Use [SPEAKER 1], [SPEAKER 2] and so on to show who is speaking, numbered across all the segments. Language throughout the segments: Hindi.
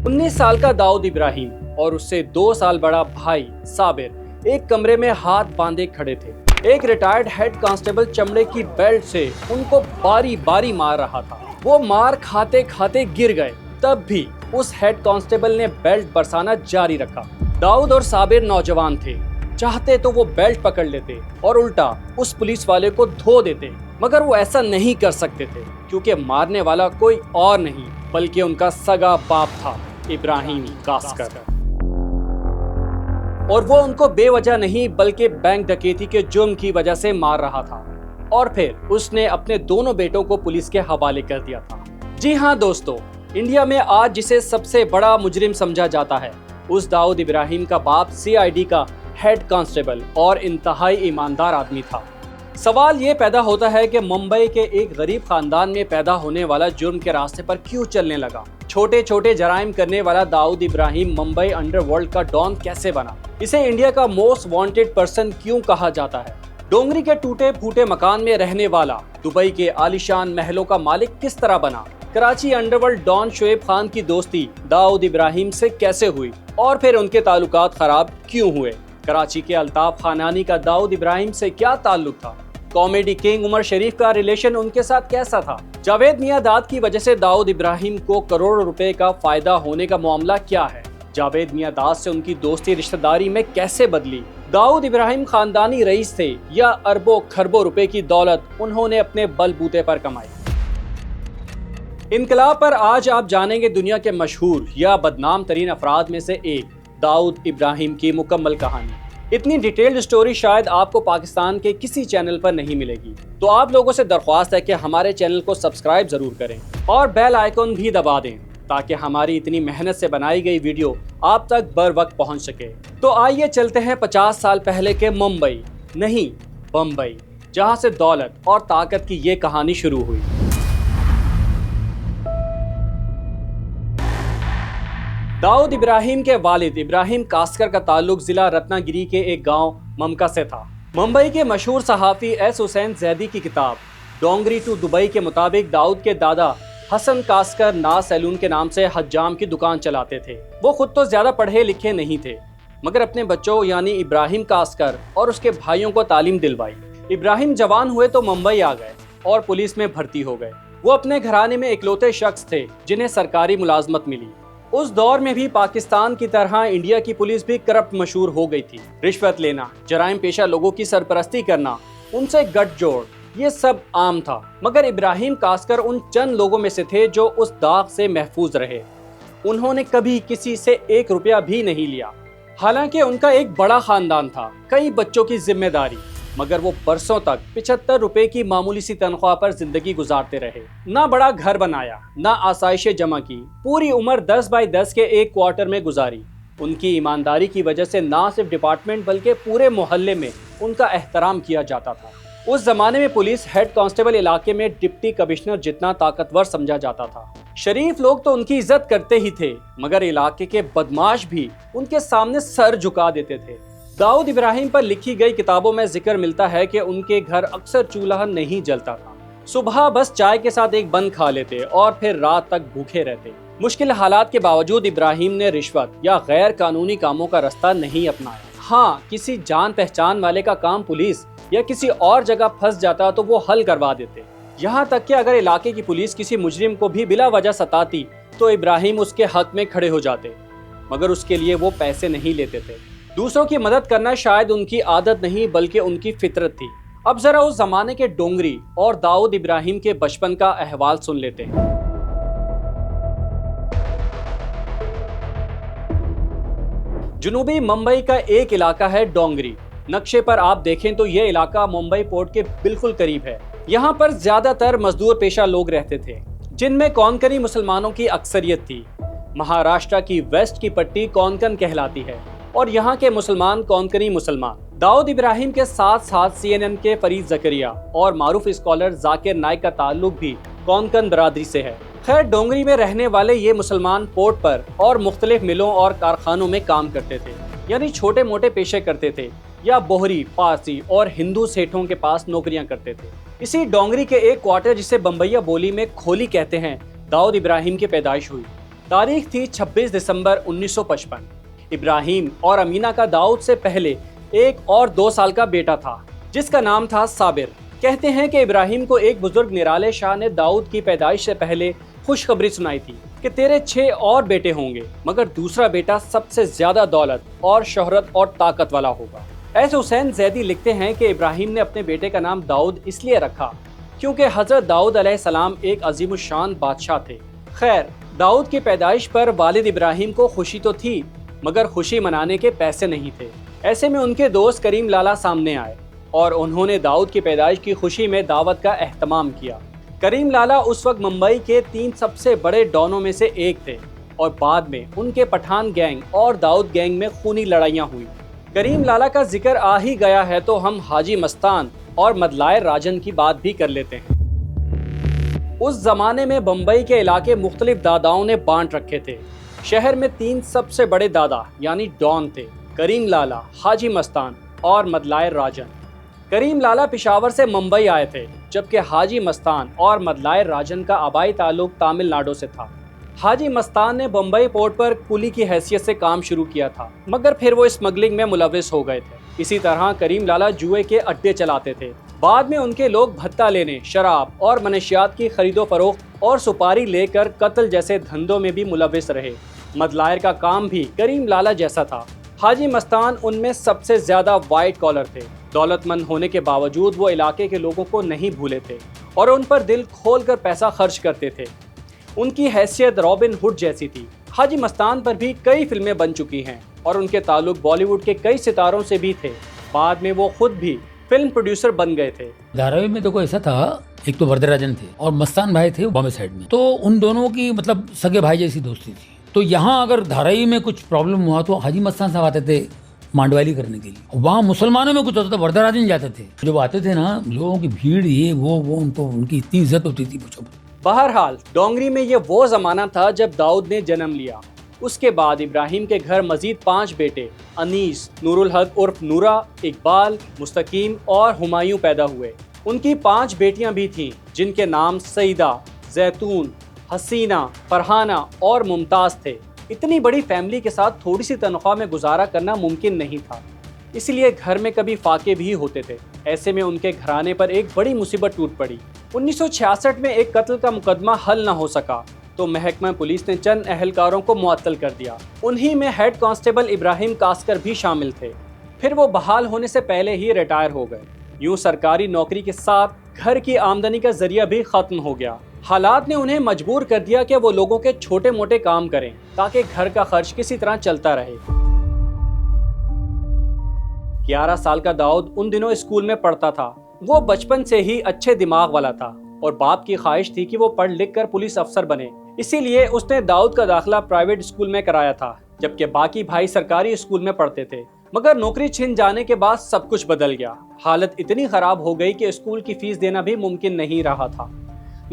[SPEAKER 1] 19 साल का दाऊद इब्राहिम और उससे 2 साल बड़ा भाई साबिर एक कमरे में हाथ बांधे खड़े थे। एक रिटायर्ड हेड कांस्टेबल चमड़े की बेल्ट से उनको बारी बारी मार रहा था। वो मार खाते खाते गिर गए, तब भी उस हेड कांस्टेबल ने बेल्ट बरसाना जारी रखा। दाऊद और साबिर नौजवान थे, चाहते तो वो बेल्ट पकड़ लेते और उल्टा उस पुलिस वाले को धो देते, मगर वो ऐसा नहीं कर सकते थे क्योंकि मारने वाला कोई और नहीं बल्कि उनका सगा बाप था, इब्राहिम कास्कर। और वो उनको बेवजह नहीं बल्कि बैंक डकैती के जुर्म की वजह से मार रहा था। और फिर उसने अपने दोनों बेटों को पुलिस के हवाले कर दिया था। जी हाँ दोस्तों, इंडिया में आज जिसे सबसे बड़ा मुजरिम समझा जाता है, उस दाऊद इब्राहिम का बाप सीआईडी का हेड कांस्टेबल और इंतहाई ईमानदार आदमी था। सवाल ये पैदा होता है कि मुंबई के एक गरीब खानदान में पैदा होने वाला जुर्म के रास्ते पर क्यों चलने लगा। छोटे छोटे जराइम करने वाला दाऊद इब्राहिम मुंबई अंडरवर्ल्ड का डॉन कैसे बना। इसे इंडिया का मोस्ट वांटेड पर्सन क्यों कहा जाता है। डोंगरी के टूटे फूटे मकान में रहने वाला दुबई के आलीशान महलों का मालिक किस तरह बना। कराची अंडरवर्ल्ड डॉन शोएब खान की दोस्ती दाऊद इब्राहिम से कैसे हुई और फिर उनके ताल्लुकात खराब क्यों हुए। कराची के अल्ताफ खानानी का दाऊद इब्राहिम से क्या ताल्लुक था। कॉमेडी किंग उमर शरीफ का रिलेशन उनके साथ कैसा था। जावेद मियांदाद की वजह से दाऊद इब्राहिम को करोड़ों रुपए का फायदा होने का मामला क्या है। जावेद मियांदाद से उनकी दोस्ती रिश्तेदारी में कैसे बदली। दाऊद इब्राहिम खानदानी रईस थे या अरबों खरबों रुपए की दौलत उन्होंने अपने बलबूते पर कमाई। इनकलाब पर आज आप जानेंगे दुनिया के मशहूर या बदनाम तरीन अफराद में से एक दाऊद इब्राहिम की मुकम्मल कहानी। इतनी डिटेल्ड स्टोरी शायद आपको पाकिस्तान के किसी चैनल पर नहीं मिलेगी, तो आप लोगों से दरख्वास्त है कि हमारे चैनल को सब्सक्राइब जरूर करें और बेल आइकन भी दबा दें ताकि हमारी इतनी मेहनत से बनाई गई वीडियो आप तक बर वक्त पहुंच सके। तो आइए चलते हैं 50 साल पहले के मुंबई नहीं बम्बई, जहां से दौलत और ताकत की ये कहानी शुरू हुई। दाऊद इब्राहिम के वालिद इब्राहिम कास्कर का ताल्लुक जिला रत्नागिरी के एक गांव ममका से था। मुंबई के मशहूर सहाफ़ी एस हुसैन जैदी की किताब डोंगरी टू दुबई के मुताबिक दाऊद के दादा हसन कास्कर नाज सैलून के नाम से हज्जाम की दुकान चलाते थे। वो खुद तो ज्यादा पढ़े लिखे नहीं थे, मगर अपने बच्चों यानी इब्राहिम कास्कर और उसके भाइयों को तालीम दिलवाई। इब्राहिम जवान हुए तो मुंबई आ गए और पुलिस में भर्ती हो गए। वो अपने घराने में इकलौते शख्स थे जिन्हें सरकारी मुलाजमत मिली। उस दौर में भी पाकिस्तान की तरह इंडिया की पुलिस भी करप्ट मशहूर हो गई थी। रिश्वत लेना, जराइम पेशा लोगों की सरपरस्ती करना, उनसे गठजोड़, ये सब आम था। मगर इब्राहिम कास्कर उन चंद लोगों में से थे जो उस दाग से महफूज रहे। उन्होंने कभी किसी से 1 रुपया भी नहीं लिया। हालांकि उनका एक बड़ा खानदान था, कई बच्चों की जिम्मेदारी, मगर वो बरसों तक 75 रुपए की मामूली सी तनख्वाह पर जिंदगी गुजारते रहे। ना बड़ा घर बनाया, ना आसाइशें जमा की, पूरी उम्र 10 बाई 10 के एक क्वार्टर में गुजारी। उनकी ईमानदारी की वजह से ना सिर्फ डिपार्टमेंट बल्कि पूरे मोहल्ले में उनका एहतराम किया जाता था। उस जमाने में पुलिस हेड कांस्टेबल इलाके में डिप्टी कमिश्नर जितना ताकतवर समझा जाता था। शरीफ लोग तो उनकी इज्जत करते ही थे, मगर इलाके के बदमाश भी उनके सामने सर झुका देते थे। दाऊद इब्राहिम पर लिखी गई किताबों में जिक्र मिलता है कि उनके घर अक्सर चूल्हा नहीं जलता था। सुबह बस चाय के साथ एक बन खा लेते और फिर रात तक भूखे रहते। मुश्किल हालात के बावजूद इब्राहिम ने रिश्वत या गैर कानूनी कामों का रास्ता नहीं अपनाया। हाँ, किसी जान पहचान वाले का काम पुलिस या किसी और जगह फंस जाता तो वो हल करवा देते। यहाँ तक कि अगर इलाके की पुलिस किसी मुजरिम को भी बिला वजह सताती तो इब्राहिम उसके हक में खड़े हो जाते, मगर उसके लिए वो पैसे नहीं लेते थे। दूसरों की मदद करना शायद उनकी आदत नहीं बल्कि उनकी फितरत थी। अब जरा उस जमाने के डोंगरी और दाऊद इब्राहिम के बचपन का अहवाल सुन लेते हैं। जुनूबी मुंबई का एक इलाका है डोंगरी। नक्शे पर आप देखें तो यह इलाका मुंबई पोर्ट के बिल्कुल करीब है। यहाँ पर ज्यादातर मजदूर पेशा लोग रहते थे, जिनमें कोंकणी मुसलमानों की अक्सरियत थी। महाराष्ट्र की वेस्ट की पट्टी कोंकण कहलाती है और यहाँ के मुसलमान कोंकणी मुसलमान। दाऊद इब्राहिम के साथ साथ CNN के फरीद जकरिया और मारूफ स्कॉलर जाकिर नाइक का ताल्लुक भी कोंकण बरादरी से है। खैर, डोंगरी में रहने वाले ये मुसलमान पोर्ट पर और मुख्तलिफ मिलों और कारखानों में काम करते थे, यानी छोटे मोटे पेशे करते थे या बोहरी, पारसी और हिंदू सेठों के पास नौकरियां करते थे। इसी डोंगरी के एक क्वार्टर जिसे बम्बैया बोली में खोली कहते हैं, दाऊद इब्राहिम की पैदाइश हुई। तारीख थी 26 दिसंबर 1955। इब्राहिम और अमीना का दाऊद से पहले एक और 2 साल का बेटा था जिसका नाम था साबिर। कहते हैं कि इब्राहिम को एक बुजुर्ग निराले शाह ने दाऊद की पैदाइश से पहले खुशखबरी सुनाई थी कि तेरे 6 और बेटे होंगे, मगर दूसरा बेटा सबसे ज्यादा दौलत और शोहरत और ताकत वाला होगा। एस हुसैन जैदी लिखते हैं कि इब्राहिम ने अपने बेटे का नाम दाऊद इसलिए रखा क्योंकि हजरत दाऊद अलैहिस्सलाम एक अजीमुशान बादशाह थे। खैर, दाऊद की पैदाइश पर वालिद इब्राहिम को खुशी तो थी, मगर खुशी मनाने के पैसे नहीं थे। ऐसे में उनके दोस्त करीम लाला सामने आए और उन्होंने दाऊद की पैदाइश की खुशी में दावत का एहतमाम किया। करीम लाला उस वक्त मुंबई के 3 सबसे बड़े डॉनों में से एक थे और बाद में उनके पठान गैंग और दाऊद गैंग में खूनी लड़ाइयाँ हुई। करीम लाला का जिक्र आ ही गया है तो हम हाजी मस्तान और मदलाए राजन की बात भी कर लेते हैं। उस जमाने में बम्बई के इलाके मुख्तलिफ दादाओं ने बांट रखे थे। शहर में 3 सबसे बड़े दादा यानी डॉन थे, करीम लाला, हाजी मस्तान और मदलाए राजन। करीम लाला पेशावर से मुंबई आए थे, जबकि हाजी मस्तान और मदलाए राजन का आबाई ताल्लुक तमिलनाडु से था। हाजी मस्तान ने बम्बई पोर्ट पर कुली की हैसियत से काम शुरू किया था, मगर फिर वो स्मगलिंग में मुलविस हो गए थे। इसी तरह करीम लाला जुए के अड्डे चलाते थे। बाद में उनके लोग भत्ता लेने, शराब और मनशियात की खरीदो फरोख्त और सुपारी लेकर कत्ल जैसे धंधों में भी मुलविस रहे। मदलायर का काम भी करीम लाला जैसा था। हाजी मस्तान उनमें सबसे ज्यादा वाइट कॉलर थे। दौलतमंद होने के बावजूद वो इलाके के लोगों को नहीं भूले थे और उन पर दिल खोलकर पैसा खर्च करते थे। उनकी हैसियत रॉबिन हुड जैसी थी। हाजी मस्तान पर भी कई फिल्में बन चुकी हैं और उनके ताल्लुक बॉलीवुड के कई सितारों से भी थे। बाद में वो खुद भी फिल्म प्रोड्यूसर बन गए थे।
[SPEAKER 2] धारावी में तो ऐसा था, एक तो वरदराजन थे और मस्तान भाई थे बॉम्बे साइड में, तो उन दोनों की मतलब सगे भाई जैसी दोस्ती थी। तो यहाँ अगर धारावी में कुछ प्रॉब्लम हुआ तो हाजी मस्तान साहब आते थे मांडवाली करने के लिए। वहाँ मुसलमानों में कुछ होता था, वरदराजन जाते थे। जब आते थे ना, लोगों की भीड़ ये वो उनको उनकी इतनी इज्जत होती थी पूछो।
[SPEAKER 1] बहरहाल, डोंगरी में ये वो जमाना था जब दाऊद ने जन्म लिया। उसके बाद इब्राहिम के घर मजीद 5 बेटे अनीस, नूरुल हक उर्फ नूरा, इकबाल, मुस्तकीम और हुमायूं पैदा हुए। उनकी 5 बेटियां भी थीं जिनके नाम सईदा, जैतून, हसीना, फरहाना और मुमताज़ थे। इतनी बड़ी फैमिली के साथ थोड़ी सी तनख्वाह में गुजारा करना मुमकिन नहीं था, इसलिए घर में कभी फाके भी होते थे। ऐसे में उनके घराने पर एक बड़ी मुसीबत टूट पड़ी। 1966 में एक कत्ल का मुकदमा हल न हो सका तो महकमा पुलिस ने चंद अहलकारों को मुअत्तल कर दिया। उन्हीं में हेड कांस्टेबल इब्राहिम कास्कर भी शामिल थे। फिर वो बहाल होने से पहले ही रिटायर हो गए। यूं सरकारी नौकरी के साथ घर की आमदनी का जरिया भी खत्म हो गया। हालात ने उन्हें मजबूर कर दिया कि वो लोगों के छोटे मोटे काम करें ताकि घर का खर्च किसी तरह चलता रहे। 11 साल का दाऊद उन दिनों स्कूल में पढ़ता था। वो बचपन से ही अच्छे दिमाग वाला था और बाप की ख्वाहिश थी कि वो पढ़ लिख कर पुलिस अफसर बने। इसीलिए उसने दाऊद का दाखिला प्राइवेट स्कूल में कराया था, जबकि बाकी भाई सरकारी स्कूल में पढ़ते थे। मगर नौकरी छिन जाने के बाद सब कुछ बदल गया। हालत इतनी खराब हो गई कि स्कूल की फीस देना भी मुमकिन नहीं रहा था।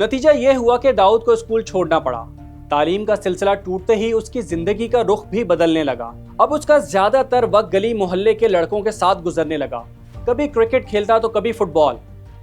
[SPEAKER 1] नतीजा ये हुआ कि दाऊद को स्कूल छोड़ना पड़ा। तालीम का सिलसिला टूटते ही उसकी जिंदगी का रुख भी बदलने लगा। अब उसका ज्यादातर वक्त गली मोहल्ले के लड़कों के साथ गुजरने लगा। कभी क्रिकेट खेलता तो कभी फुटबॉल,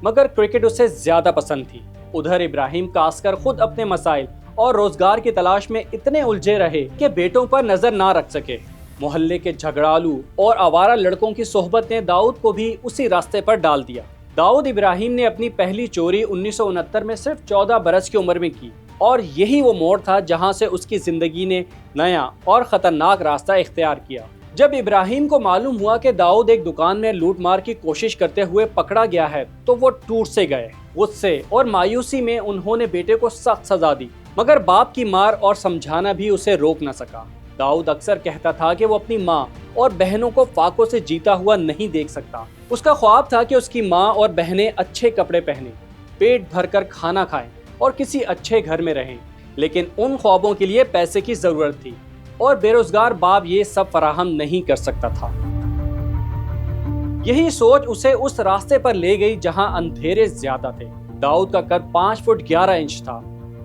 [SPEAKER 1] मगर क्रिकेट उसे ज्यादा पसंद थी। उधर इब्राहिम कास्कर खुद अपने मसाइल और रोजगार की तलाश में इतने उलझे रहे कि बेटों पर नजर ना रख सके। मोहल्ले के झगड़ालू और आवारा लड़कों की सोहबत ने दाऊद को भी उसी रास्ते पर डाल दिया। दाऊद इब्राहिम ने अपनी पहली चोरी 1969 में सिर्फ 14 बरस की उम्र में की और यही वो मोड़ था जहां से उसकी जिंदगी ने नया और खतरनाक रास्ता इख्तियार किया। जब इब्राहिम को मालूम हुआ कि दाऊद एक दुकान में लूटमार की कोशिश करते हुए पकड़ा गया है तो वो टूट से गए। गुस्से और मायूसी में उन्होंने बेटे को सख्त सजा दी, मगर बाप की मार और समझाना भी उसे रोक न सका। दाऊद अक्सर कहता था कि वो अपनी माँ और बहनों को फाकों से जीता हुआ नहीं देख सकता। उसका ख्वाब था कि उसकी माँ और बहनें अच्छे कपड़े पहने, पेट भरकर खाना खाएं और किसी अच्छे घर में रहें, लेकिन उन ख्वाबों के लिए पैसे की जरूरत थी और बेरोजगार बाप ये सब फराहम नहीं कर सकता था। यही सोच उसे उस रास्ते पर ले गई जहां अंधेरे ज्यादा थे। दाऊद का कद 5 फुट 11 इंच था।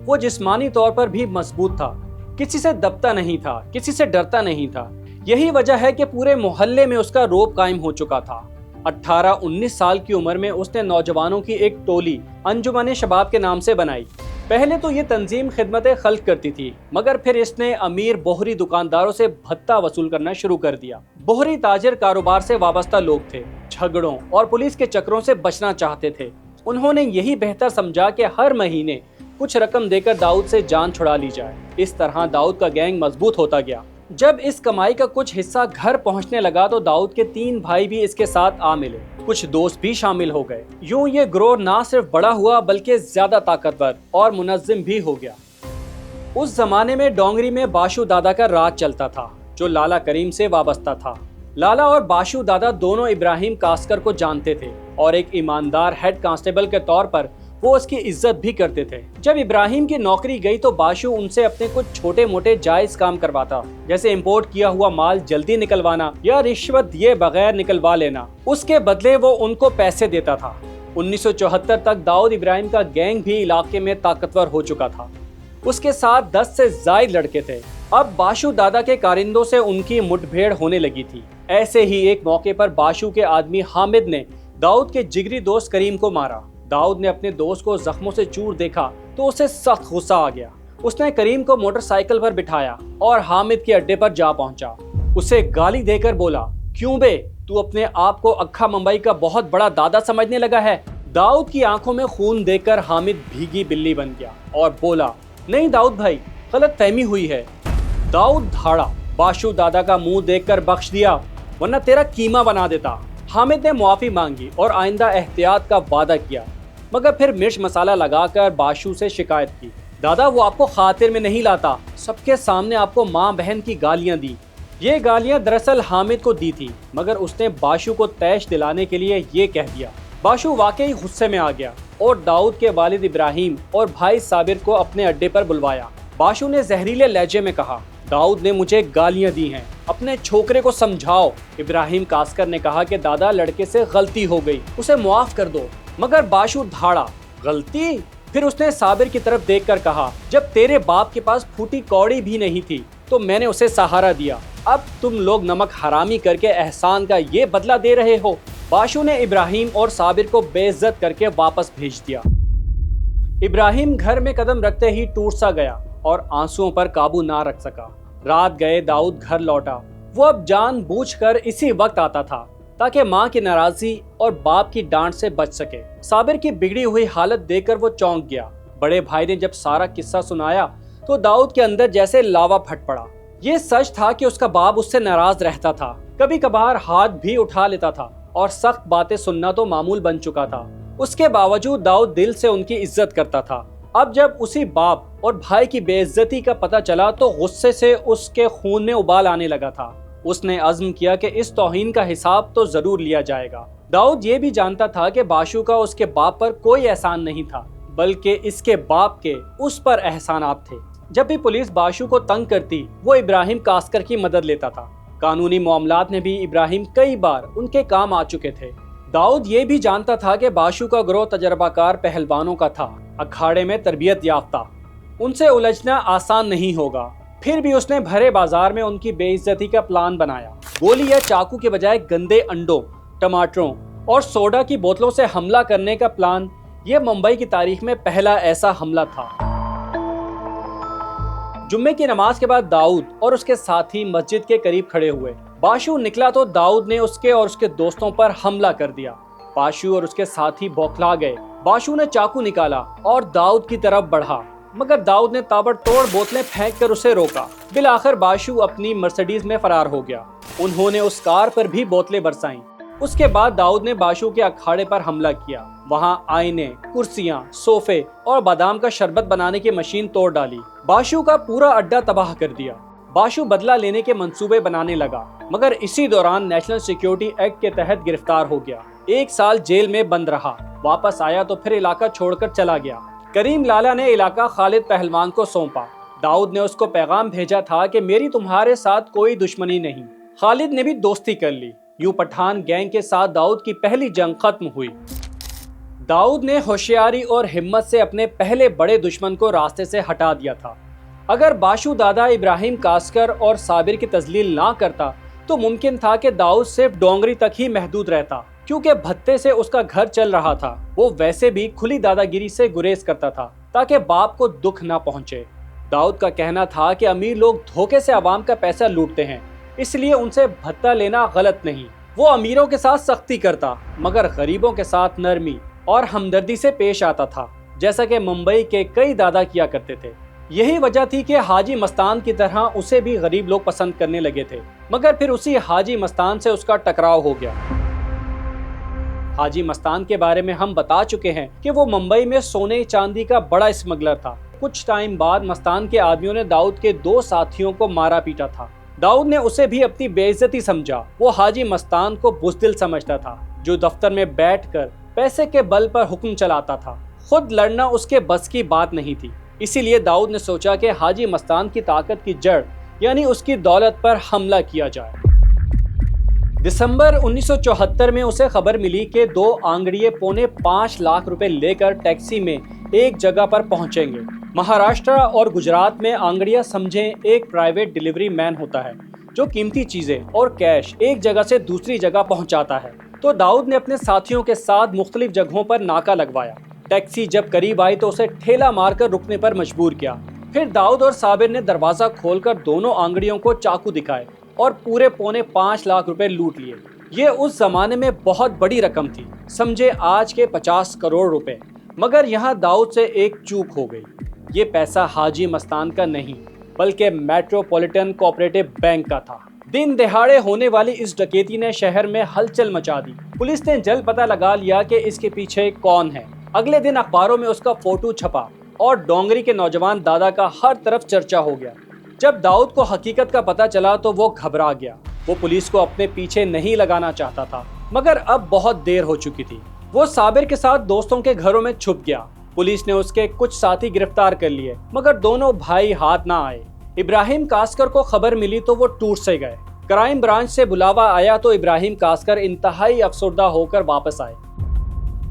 [SPEAKER 1] वो जिस्मानी तौर पर भी मजबूत था, किसी से दबता नहीं था, किसी से डरता नहीं था। यही वजह है कि पूरे मोहल्ले में उसका रौब कायम हो चुका था। 18-19 साल की उम्र में उसने नौजवानों की एक टोली अंजुमन शबाब के नाम से बनाई। पहले तो ये तंजीम खिदमतें खल्क करती थी, मगर फिर इसने अमीर बोहरी दुकानदारों से भत्ता वसूल करना शुरू कर दिया। बोहरी ताजिर कारोबार से वाबस्ता लोग थे, झगड़ों और पुलिस के चक्रों से बचना चाहते थे। उन्होंने यही बेहतर समझा कि हर महीने कुछ रकम देकर दाऊद से जान छुड़ा ली जाए। इस तरह दाऊद का गैंग मजबूत होता गया। जब इस कमाई का कुछ हिस्सा घर पहुंचने लगा तो दाऊद के 3 भाई भी इसके साथ आ मिले, कुछ दोस्त भी शामिल हो गए। यूं ये ग्रोह ना सिर्फ बड़ा हुआ बल्कि ज्यादा ताकतवर और मुनज्जिम भी हो गया। उस जमाने में डोंगरी में बाशु दादा का राज चलता था, जो लाला करीम से वाबस्ता था। लाला और बाशु दादा दोनों इब्राहिम कास्कर को जानते थे और एक ईमानदार हेड कांस्टेबल के तौर पर वो उसकी इज्जत भी करते थे। जब इब्राहिम की नौकरी गई तो बाशु उनसे अपने कुछ छोटे मोटे जायज काम करवाता, जैसे इंपोर्ट किया हुआ माल जल्दी निकलवाना या रिश्वत दिए बगैर निकलवा लेना। उसके बदले वो उनको पैसे देता था। 1974 तक दाऊद इब्राहिम का गैंग भी इलाके में ताकतवर हो चुका था। उसके साथ 10 से ज्यादा लड़के थे। अब बाशु दादा के कारिंदों से उनकी मुठभेड़ होने लगी थी। ऐसे ही एक मौके पर बाशु के आदमी हामिद ने दाऊद के जिगरी दोस्त करीम को मारा। दाऊद ने अपने दोस्त को जख्मों से चूर देखा तो उसे सख्त गुस्सा आ गया। उसने करीम को मोटरसाइकिल पर बिठाया और हामिद के अड्डे पर जा पहुंचा। उसे गाली देकर बोला, क्यों बे, तू अपने आप को अक्खा मुंबई का बहुत बड़ा दादा समझने लगा है। दाऊद की आंखों में खून देखकर हामिद भीगी बिल्ली बन गया और बोला, नहीं दाऊद भाई, गलत फहमी हुई है। दाऊद धाड़ा, बाशु दादा का मुंह देखकर बख्श दिया, वरना तेरा कीमा बना देता। हामिद ने मुआफी मांगी और आइंदा एहतियात का वादा किया, मगर फिर मिर्च मसाला लगाकर बाशु से शिकायत की। दादा, वो आपको खातिर में नहीं लाता, सबके सामने आपको माँ बहन की गालियां दी। ये गालियां दरअसल हामिद को दी थी, मगर उसने बाशु को तैश दिलाने के लिए ये कह दिया। बाशु वाकई गुस्से में आ गया और दाऊद के वालिद इब्राहिम और भाई साबिर को अपने अड्डे पर बुलवाया। बाशु ने जहरीले लहजे में कहा, दाऊद ने मुझे गालियां दी हैं, अपने छोकरे को समझाओ। इब्राहिम कास्कर ने कहा कि दादा, लड़के से गलती हो गई, उसे मुआफ कर दो। मगर बाशु धाड़ा, गलती? फिर उसने साबिर की तरफ देखकर कहा, जब तेरे बाप के पास फूटी कौड़ी भी नहीं थी तो मैंने उसे सहारा दिया, अब तुम लोग नमक हरामी करके एहसान का ये बदला दे रहे हो। बाशु ने इब्राहिम और साबिर को बेइज्जत करके वापस भेज दिया। इब्राहिम घर में कदम रखते ही टूट सा गया और आंसुओं पर काबू ना रख सका। रात गए दाऊद घर लौटा। वो अब जानबूझकर इसी वक्त आता था ताकि माँ की नाराजगी और बाप की डांट से बच सके। साबिर की बिगड़ी हुई हालत देखकर वो चौंक गया। बड़े भाई ने जब सारा किस्सा सुनाया तो दाऊद के अंदर जैसे लावा फट पड़ा। ये सच था कि उसका बाप उससे नाराज रहता था, कभी कभार हाथ भी उठा लेता था और सख्त बातें सुनना तो मामूल बन चुका था। उसके बावजूद दाऊद दिल से उनकी इज्जत करता था। अब जब उसी बाप और भाई की बेइज्जती का पता चला तो गुस्से से उसके खून में उबाल आने लगा था। उसने अज़्म किया कि इस तौहीन का हिसाब तो जरूर लिया जाएगा। दाऊद ये भी जानता था कि बाशु का उसके बाप पर कोई एहसान नहीं था, बल्कि इसके बाप के उस पर एहसानात थे। जब भी पुलिस बाशु को तंग करती वो इब्राहिम कास्कर की मदद लेता था। कानूनी मामलात में भी इब्राहिम कई बार उनके काम आ चुके थे। दाऊद ये भी जानता था कि बाशु का ग्रोह तजर्बाकार पहलवानों का था, अखाड़े में तरबियत याफ्ता, उनसे उलझना आसान नहीं होगा। फिर भी उसने भरे बाजार में उनकी बेइज्जती का प्लान बनाया। गोली या चाकू के बजाय गंदे अंडों, टमाटरों और सोडा की बोतलों से हमला करने का प्लान यह मुंबई की तारीख में पहला ऐसा हमला था। जुम्मे की नमाज के बाद दाऊद और उसके साथी मस्जिद के करीब खड़े हुए। बाशु निकला तो दाऊद ने उसके और उसके दोस्तों पर हमला कर दिया। बाशु और उसके साथी बौखला गए। बाशु ने चाकू निकाला और दाऊद की तरफ बढ़ा, मगर दाऊद ने ताबड़तोड़ बोतलें फेंक कर उसे रोका। बिलाखिर बाशु अपनी मर्सिडीज में फरार हो गया। उन्होंने उस कार पर भी बोतलें बरसाईं। उसके बाद दाऊद ने बाशु के अखाड़े पर हमला किया। वहां आईने, कुर्सियां, सोफे और बादाम का शरबत बनाने की मशीन तोड़ डाली। बाशु का पूरा अड्डा तबाह कर दिया। बाशु बदला लेने के मंसूबे बनाने लगा, मगर इसी दौरान नेशनल सिक्योरिटी एक्ट के तहत गिरफ्तार हो गया। 1 साल जेल में बंद रहा। वापस आया तो फिर इलाका छोड़कर चला गया। करीम लाला ने इलाका खालिद पहलवान को सौंपा। दाऊद ने उसको पैगाम भेजा था कि मेरी तुम्हारे साथ कोई दुश्मनी नहीं। खालिद ने भी दोस्ती कर ली। यूं पठान गैंग के साथ दाऊद की पहली जंग खत्म हुई। दाऊद ने होशियारी और हिम्मत से अपने पहले बड़े दुश्मन को रास्ते से हटा दिया था। अगर बाशु दादा इब्राहिम कास्कर और साबिर की तजलील ना करता तो मुमकिन था कि दाऊद सिर्फ डोंगरी तक ही महदूद रहता, क्योंकि भत्ते से उसका घर चल रहा था। वो वैसे भी खुली दादागिरी से गुरेज करता था। ताकि बाप को दुख ना पहुंचे। दाऊद का कहना था कि अमीर लोग धोखे से आवाम का पैसा लूटते हैं, इसलिए उनसे भत्ता लेना गलत नहीं। वो अमीरों के साथ सख्ती करता मगर गरीबों के साथ नरमी और हमदर्दी से पेश आता था, जैसा कि मुंबई के कई दादा किया करते थे। यही वजह थी कि हाजी मस्तान की तरह उसे भी गरीब लोग पसंद करने लगे थे, मगर फिर उसी हाजी मस्तान से उसका टकराव हो गया। हाजी मस्तान के बारे में हम बता चुके हैं कि वो मुंबई में सोने चांदी का बड़ा स्मगलर था। कुछ टाइम बाद मस्तान के आदमियों ने दाऊद के 2 साथियों को मारा पीटा था। दाऊद ने उसे भी अपनी बेइज्जती समझा। वो हाजी मस्तान को बुज़दिल समझता था, जो दफ्तर में बैठकर पैसे के बल पर हुक्म चलाता था। खुद लड़ना उसके बस की बात नहीं थी, इसीलिए दाऊद ने सोचा कि हाजी मस्तान की ताकत की जड़ यानी उसकी दौलत पर हमला किया जाए। दिसंबर 1974 में उसे खबर मिली कि 2 आंगड़िए 5.25 लाख रुपए लेकर टैक्सी में एक जगह पर पहुंचेंगे। महाराष्ट्र और गुजरात में आंगड़िया समझें एक प्राइवेट डिलीवरी मैन होता है जो कीमती चीजें और कैश एक जगह से दूसरी जगह पहुंचाता है। तो दाऊद ने अपने साथियों के साथ मुख्तलिफ जगहों पर नाका लगवाया। टैक्सी जब करीब आई तो उसे ठेला मारकर रुकने पर मजबूर किया। फिर दाऊद और साबिर ने दरवाजा खोलकर दोनों आंगड़ियों को चाकू दिखाए और पूरे 5.25 लाख रुपए लूट लिए। ये उस जमाने में बहुत बड़ी रकम थी, समझे आज के 50 करोड़ रुपए। मगर यहाँ दाऊद से एक चूक हो गई। ये पैसा हाजी मस्तान का नहीं बल्कि मेट्रोपॉलिटन कोऑपरेटिव बैंक का था। दिन दहाड़े होने वाली इस डकैती ने शहर में हलचल मचा दी। पुलिस ने जल्द पता लगा लिया कि इसके पीछे कौन है। अगले दिन अखबारों में उसका फोटो छपा और डोंगरी के नौजवान दादा का हर तरफ चर्चा हो गया। जब दाऊद को हकीकत का पता चला तो वो घबरा गया। वो पुलिस को अपने पीछे नहीं लगाना चाहता था, मगर अब बहुत देर हो चुकी थी। वो साबिर के साथ दोस्तों के घरों में छुप गया। पुलिस ने उसके कुछ साथी गिरफ्तार कर लिए, मगर दोनों भाई हाथ ना आए। इब्राहिम कास्कर को खबर मिली तो वो टूट से गए। क्राइम ब्रांच से बुलावा आया तो इब्राहिम कास्कर इंतहाई अफसरदा होकर वापस आए।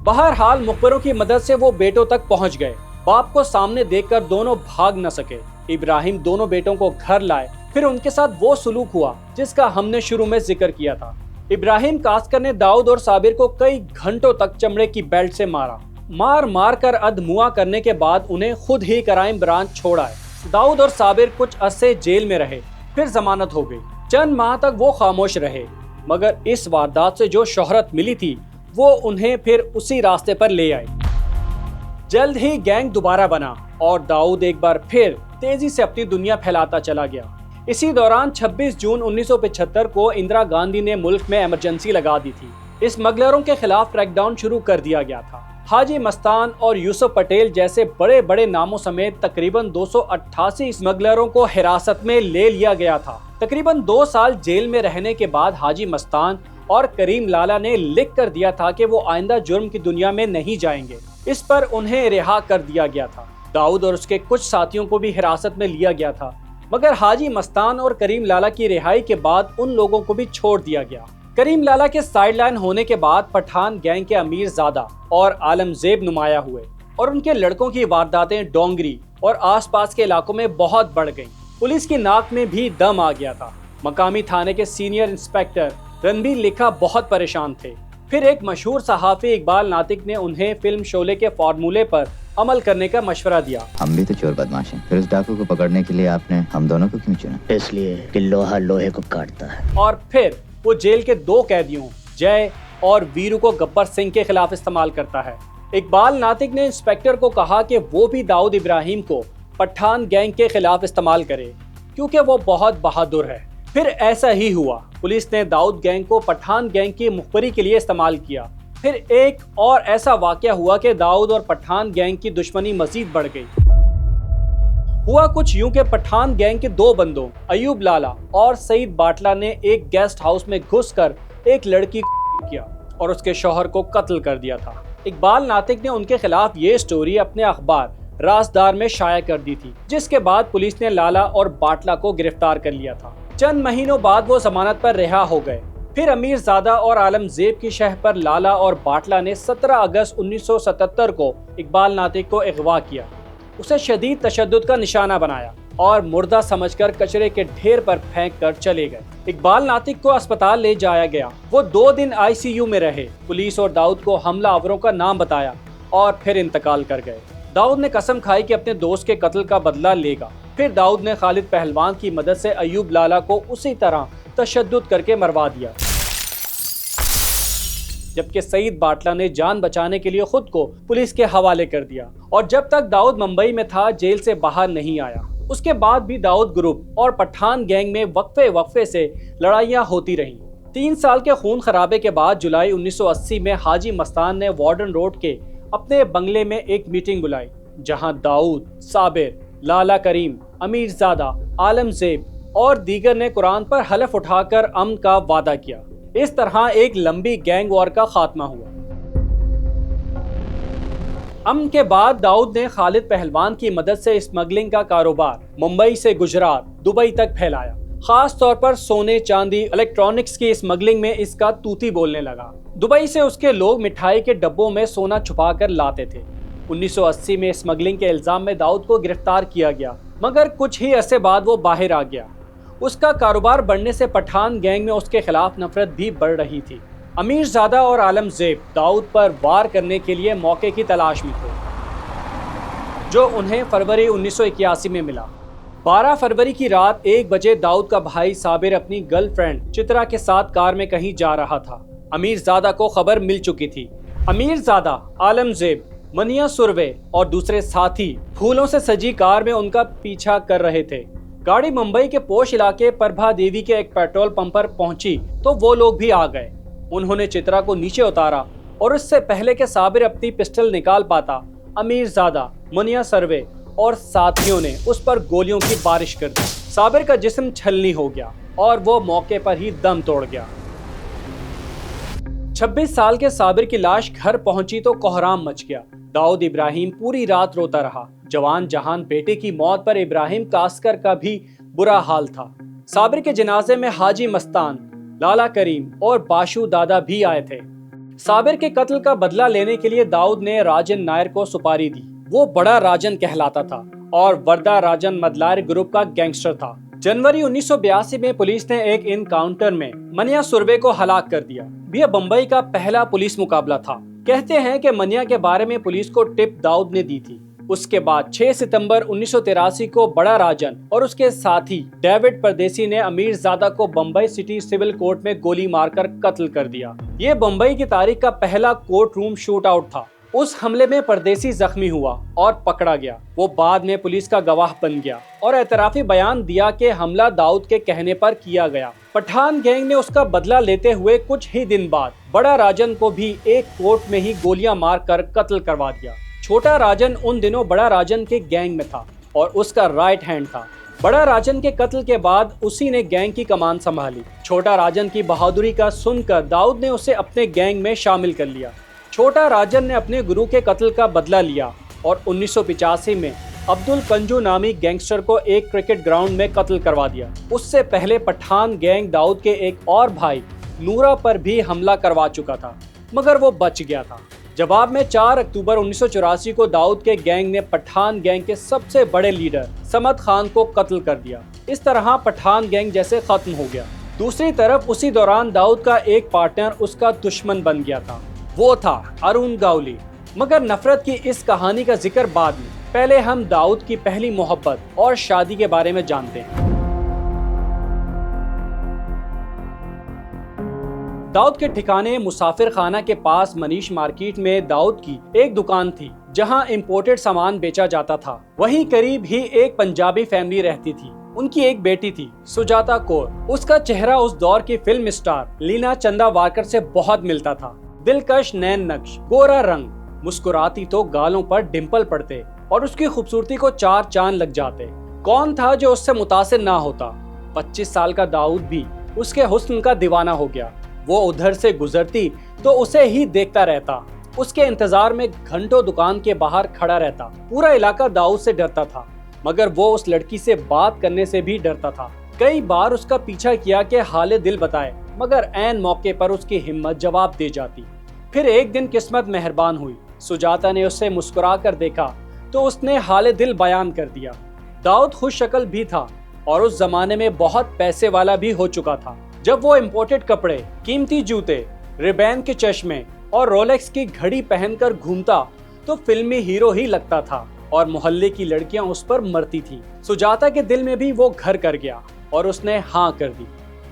[SPEAKER 1] बहरहाल मुखबरों की मदद से वो बेटों तक पहुंच गए। बाप को सामने देखकर दोनों भाग न सके। इब्राहिम दोनों बेटों को घर लाए, फिर उनके साथ वो सुलूक हुआ जिसका हमने शुरू में जिक्र किया था। इब्राहिम कास्कर ने दाऊद और साबिर को कई घंटों तक चमड़े की बेल्ट से मारा। मार कर अधमुआ करने के बाद उन्हें खुद ही क्राइम ब्रांच छोड़ आए। दाऊद और साबिर कुछ अरसे जेल में रहे, फिर जमानत हो गई। चंद माह तक वो खामोश रहे, मगर इस वारदात से जो शोहरत मिली थी वो उन्हें फिर उसी रास्ते पर ले आई। जल्द ही गैंग दोबारा बना और दाऊद एक बार फिर तेजी से अपनी दुनिया फैलाता चला गया। इसी दौरान 26 जून 1975 को इंदिरा गांधी ने मुल्क में इमरजेंसी लगा दी थी। स्मगलरों के खिलाफ क्रैकडाउन शुरू कर दिया गया था। हाजी मस्तान और यूसुफ पटेल जैसे बड़े बड़े नामों समेत तकरीबन 288 स्मगलरों को हिरासत में ले लिया गया था। तकरीबन 2 साल जेल में रहने के बाद हाजी मस्तान और करीम लाला ने लिख कर दिया था कि वो आइंदा जुर्म की दुनिया में नहीं जाएंगे। इस पर उन्हें रिहा कर दिया गया था। दाऊद और उसके कुछ साथियों को भी हिरासत में लिया गया था, मगर हाजी मस्तान और करीम लाला की रिहाई के बाद उन लोगों को भी छोड़ दिया गया। करीम लाला के साइडलाइन होने के बाद पठान गैंग के अमीर ज़ादा और आलमजेब नुमाया हुए और उनके लड़कों की वारदातें डोंगरी और आसपास के इलाकों में बहुत बढ़ गईं। पुलिस की नाक में भी दम आ गया था। मकामी थाने के सीनियर इंस्पेक्टर रणबीर लिखा बहुत परेशान थे। फिर एक मशहूर सहाफ़ी इकबाल नातिक ने उन्हें फिल्म शोले के फार्मूले पर अमल करने का मशवरा दिया।
[SPEAKER 3] हम भी तो चोर बदमाश हैं, फिर उस डाकू को पकड़ने के लिए आपने हम दोनों को क्यों चुना?
[SPEAKER 4] इसलिए कि लोहा लोहे को काटता है।
[SPEAKER 1] और फिर वो जेल के 2 कैदियों जय और वीरू को गब्बर सिंह के खिलाफ इस्तेमाल करता है। इकबाल नातिक ने इंस्पेक्टर को कहा कि वो भी दाऊद इब्राहिम को पठान गैंग के खिलाफ इस्तेमाल करे, क्योंकि वो बहुत बहादुर है। फिर ऐसा ही हुआ। पुलिस ने दाऊद गैंग को पठान गैंग की मुखबरी के लिए इस्तेमाल किया। फिर एक और ऐसा वाकया हुआ कि दाऊद और पठान गैंग की दुश्मनी मजीद बढ़ गई। हुआ कुछ यूं कि पठान गैंग के 2 बंदों अयूब लाला और सईद बाटला ने एक गेस्ट हाउस में घुसकर एक लड़की को किया और उसके शौहर को कत्ल कर दिया था। इकबाल नातिक ने उनके खिलाफ ये स्टोरी अपने अखबार राजदार में शाया कर दी थी, जिसके बाद पुलिस ने लाला और बाटला को गिरफ्तार कर लिया था। चंद महीनों बाद वो जमानत पर रिहा हो गए। फिर अमीर ज़ादा और आलमजेब की शह पर लाला और बाटला ने 17 अगस्त 1977 को इकबाल नातिक को अगवा किया। उसे शदीद तशद्दुद का निशाना बनाया और मुर्दा समझकर कचरे के ढेर पर फेंक कर चले गए। इकबाल नातिक को अस्पताल ले जाया गया। वो 2 दिन ICU में रहे। पुलिस और दाऊद को हमलावरों का नाम बताया और फिर इंतकाल कर गए। दाऊद ने कसम खाई कि अपने दोस्त के कत्ल का बदला लेगा। फिर दाऊद ने खालिद पहलवान की मदद से अयूब लाला को उसी तरह तशद्दुद करके मरवा दिया, जबकि सईद बाटला ने जान बचाने के लिए खुद को पुलिस के हवाले कर दिया। और जब तक दाऊद मुंबई में था, जेल से बाहर नहीं आया। उसके बाद भी दाऊद ग्रुप और पठान गैंग में वक्फे से लड़ाइयां होती रहीं। 3 साल के खून खराबे के बाद जुलाई 1980 में हाजी मस्तान ने वार्डन रोड के अपने बंगले में एक मीटिंग बुलाई, जहां दाऊद, साबिर, लाला करीम, अमीरजादा, आलमजेब और दीगर ने कुरान पर हलफ उठाकर अमन का वादा किया। इस तरह एक लंबी गैंग वॉर का खात्मा हुआ। अमन के बाद दाऊद ने खालिद पहलवान की मदद से स्मगलिंग का कारोबार मुंबई से गुजरात, दुबई तक फैलाया। खास तौर पर सोने, चांदी, इलेक्ट्रॉनिक्स की स्मगलिंग में इसका तूती बोलने लगा। दुबई से उसके लोग मिठाई के डब्बों में सोना छुपा कर लाते थे। 1980 में स्मगलिंग के इल्जाम में दाऊद को गिरफ्तार किया गया, मगर कुछ ही अरसे बाद वो बाहर आ गया। उसका कारोबार बढ़ने से पठान गैंग में उसके खिलाफ नफरत भी बढ़ रही थी। अमीरजादा और आलमजेब दाऊद पर वार करने के लिए मौके की तलाश में थे, जो उन्हें फरवरी 1981 में मिला। 12 फरवरी की रात 1 बजे दाऊद का भाई साबिर अपनी गर्लफ्रेंड चित्रा के साथ कार में कहीं जा रहा था। अमीरजादा को खबर मिल चुकी थी। अमीरजादा, आलमजेब, मनिया सुरवे और दूसरे साथी फूलों से सजी कार में उनका पीछा कर रहे थे। गाड़ी मुंबई के पोश इलाके प्रभा देवी के एक पेट्रोल पंप पर पहुंची तो वो लोग भी आ गए। उन्होंने चित्रा को नीचे उतारा और उससे पहले के साबिर अपनी पिस्टल निकाल पाता, अमीरजादा, मुनिया सुरवे और साथियों ने उस पर गोलियों की बारिश कर दी। साबिर का जिस्म छलनी हो गया और वो मौके पर ही दम तोड़ गया। 26 साल के साबिर की लाश घर पहुंची तो कोहराम मच गया। दाऊद इब्राहिम पूरी रात रोता रहा। जवान जहान बेटे की मौत पर इब्राहिम कास्कर का भी बुरा हाल था। साबिर के जनाजे में हाजी मस्तान, लाला करीम और बाशु दादा भी आए थे। साबिर के कत्ल का बदला लेने के लिए दाऊद ने राजन नायर को सुपारी दी। वो बड़ा राजन कहलाता था और वर्दा राजन मदलार ग्रुप का गैंगस्टर था। जनवरी 1982 में पुलिस ने एक इनकाउंटर में मनिया सुरवे को हलाक कर दिया। यह बम्बई का पहला पुलिस मुकाबला था। कहते हैं कि मनिया के बारे में पुलिस को टिप दाऊद ने दी थी। उसके बाद 6 सितंबर 1983 को बड़ा राजन और उसके साथी डेविड परदेसी ने अमीरजादा को बम्बई सिटी सिविल कोर्ट में गोली मारकर कत्ल कर दिया। ये बम्बई की तारीख का पहला कोर्ट रूम शूट आउट था। उस हमले में परदेसी जख्मी हुआ और पकड़ा गया। वो बाद में पुलिस का गवाह बन गया और एतराफी बयान दिया कि हमला दाऊद के कहने पर किया गया। पठान गैंग ने उसका बदला लेते हुए कुछ ही दिन बाद बड़ा राजन को भी एक कोर्ट में ही गोलियां मारकर कत्ल करवा दिया। छोटा राजन उन दिनों बड़ा राजन के गैंग में था और उसका राइट हैंड था। बड़ा राजन के कत्ल के बाद उसी ने गैंग की कमान संभाली। छोटा राजन की बहादुरी का सुनकर दाऊद ने उसे अपने गैंग में शामिल कर लिया। छोटा राजन ने अपने गुरु के कत्ल का बदला लिया और 1985 में अब्दुल कंजू नामी गैंगस्टर को एक क्रिकेट ग्राउंड में कत्ल करवा दिया। उससे पहले पठान गैंग दाऊद के एक और भाई नूरा पर भी हमला करवा चुका था, मगर वो बच गया था। जवाब में 4 अक्टूबर 1984 को दाऊद के गैंग ने पठान गैंग के सबसे बड़े लीडर समद खान को कत्ल कर दिया। इस तरह पठान गैंग जैसे खत्म हो गया। दूसरी तरफ उसी दौरान दाऊद का एक पार्टनर उसका दुश्मन बन गया था। वो था अरुण गावली। मगर नफरत की इस कहानी का जिक्र बाद में। पहले हम दाऊद की पहली मोहब्बत और शादी के बारे में जानते हैं। दाऊद के ठिकाने मुसाफिर खाना के पास मनीष मार्केट में दाऊद की एक दुकान थी, जहां इंपोर्टेड सामान बेचा जाता था। वहीं करीब ही एक पंजाबी फैमिली रहती थी। उनकी एक बेटी थी, सुजाता कौर। उसका चेहरा उस दौर की फिल्म स्टार लीना चंदावरकर से बहुत मिलता था। दिलकश नैन नक्श, गोरा रंग, मुस्कुराती तो गालों पर डिंपल पड़ते और उसकी खूबसूरती को 4 चांद लग जाते। कौन था जो उससे मुतासिर ना होता। 25 साल का दाऊद भी उसके हुस्न का दीवाना हो गया। वो उधर से गुजरती तो उसे ही देखता रहता। उसके इंतजार में घंटों दुकान के बाहर खड़ा रहता। पूरा इलाका दाऊद से डरता था, मगर वो उस लड़की से बात करने से भी डरता था। कई बार उसका पीछा किया कि हाले दिल बताए, मगर ऐन मौके पर उसकी हिम्मत जवाब दे जाती। फिर एक दिन किस्मत मेहरबान हुई। सुजाता ने उसे मुस्कुरा कर देखा तो उसने हाले दिल बयान कर दिया। दाऊद खुश शक्ल भी था और उस जमाने में बहुत पैसे वाला भी हो चुका था। जब वो इम्पोर्टेड कपड़े, कीमती जूते, रिबैन के चश्मे और रोलेक्स की घड़ी पहनकर घूमता तो फिल्मी हीरो ही लगता था और मोहल्ले की लड़कियां उस पर मरती थी। सुजाता के दिल में भी वो घर कर गया और उसने हाँ कर दी।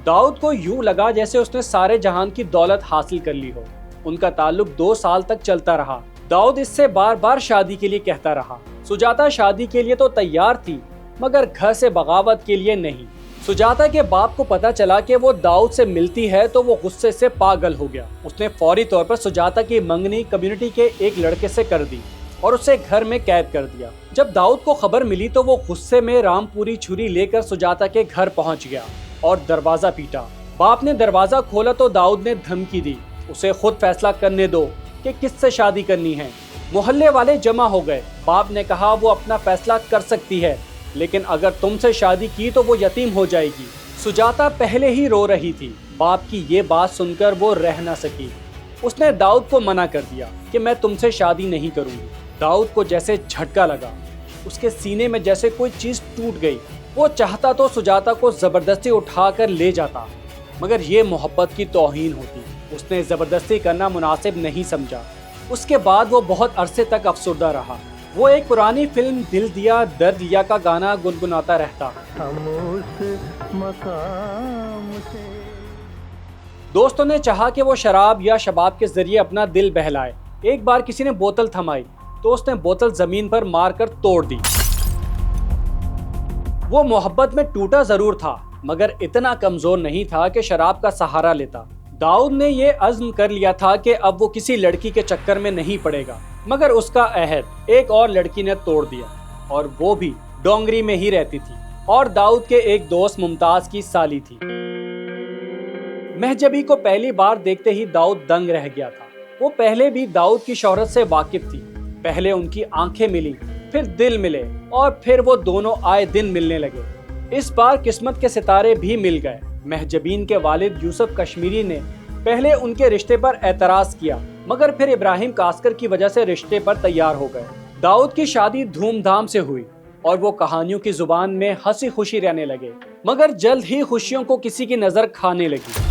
[SPEAKER 1] दाऊद को यूं लगा जैसे उसने सारे जहान की दौलत हासिल कर ली हो। उनका ताल्लुक 2 साल तक चलता रहा। दाऊद इससे बार बार शादी के लिए कहता रहा। सुजाता शादी के लिए तो तैयार थी, मगर घर से बगावत के लिए नहीं। सुजाता के बाप को पता चला कि वो दाऊद से मिलती है तो वो गुस्से से पागल हो गया। उसने फौरी तौर पर सुजाता की मंगनी कम्युनिटी के एक लड़के से कर दी और उसे घर में कैद कर दिया। जब दाऊद को खबर मिली तो वो गुस्से में रामपुरी छुरी लेकर सुजाता के घर पहुंच गया और दरवाजा पीटा। बाप ने दरवाजा खोला तो दाऊद ने धमकी दी, उसे खुद फैसला करने दो कि किससे शादी करनी है। मोहल्ले वाले जमा हो गए। बाप ने कहा वो अपना फैसला कर सकती है, लेकिन अगर तुमसे शादी की तो वो यतीम हो जाएगी। सुजाता पहले ही रो रही थी। बाप की ये बात सुनकर वो रह न सकी। उसने दाऊद को मना कर दिया कि मैं तुमसे शादी नहीं करूंगी। दाऊद को जैसे झटका लगा, उसके सीने में जैसे कोई चीज टूट गई। वो चाहता तो सुजाता को जबरदस्ती उठाकर ले जाता, मगर ये मोहब्बत की तौहीन होती। उसने जबरदस्ती करना मुनासिब नहीं समझा। उसके बाद वो बहुत अरसे तक अफसुर्दा रहा। वो एक पुरानी फिल्म दिल दिया दर्द लिया का गाना गुनगुनाता रहता। दोस्तों ने चाहा कि वो शराब या शबाब के जरिए अपना दिल बहलाए। एक बार किसी ने बोतल थमाई तो उसने बोतल जमीन पर मारकर तोड़ दी। वो मोहब्बत में टूटा जरूर था, मगर इतना कमजोर नहीं था कि शराब का सहारा लेता। दाऊद ने ये अज़्म कर लिया था कि अब वो किसी लड़की के चक्कर में नहीं पड़ेगा, मगर उसका अहद एक और लड़की ने तोड़ दिया, और वो भी डोंगरी में ही रहती थी और दाऊद के एक दोस्त मुमताज की साली थी। महजबी को पहली बार देखते ही दाऊद दंग रह गया था। वो पहले भी दाऊद की शोहरत से वाकिफ थी। पहले उनकी आंखें मिली, फिर दिल मिले और फिर वो दोनों आए दिन मिलने लगे। इस बार किस्मत के सितारे भी मिल गए। महजबीन के वालिद यूसुफ कश्मीरी ने पहले उनके रिश्ते पर एतराज किया, मगर फिर इब्राहिम कास्कर की वजह से रिश्ते पर तैयार हो गए। दाऊद की शादी धूमधाम से हुई और वो कहानियों की जुबान में हंसी खुशी रहने लगे, मगर जल्द ही खुशियों को किसी की नजर खाने लगी।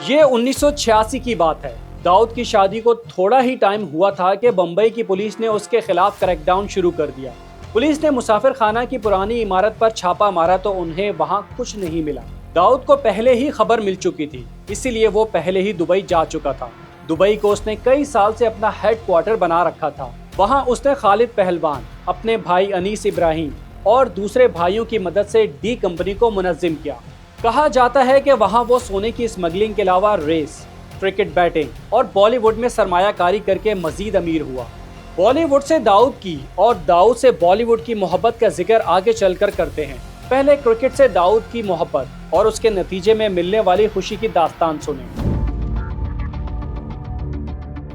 [SPEAKER 1] ये 1986 की बात है। दाऊद की शादी को थोड़ा ही टाइम हुआ था कि बम्बई की पुलिस ने उसके खिलाफ क्रैकडाउन शुरू कर दिया। पुलिस ने मुसाफिर खाना की पुरानी इमारत पर छापा मारा तो उन्हें वहां कुछ नहीं मिला। दाऊद को पहले ही खबर मिल चुकी थी, इसीलिए वो पहले ही दुबई जा चुका था। दुबई को उसने कई साल से अपना हेडक्वार्टर बना रखा था। वहां उसने खालिद पहलवान, अपने भाई अनीस इब्राहिम और दूसरे भाइयों की मदद से डी कंपनी को मुनज़्ज़िम किया। कहा जाता है कि वहां वो सोने की स्मगलिंग के अलावा रेस, क्रिकेट बैटिंग और बॉलीवुड में सरमायाकारी करके मजीद अमीर हुआ। बॉलीवुड से दाऊद की और दाऊद से बॉलीवुड की मोहब्बत का जिक्र आगे चलकर करते हैं। पहले क्रिकेट से दाऊद की मोहब्बत और उसके नतीजे में मिलने वाली खुशी की दास्तान सुने।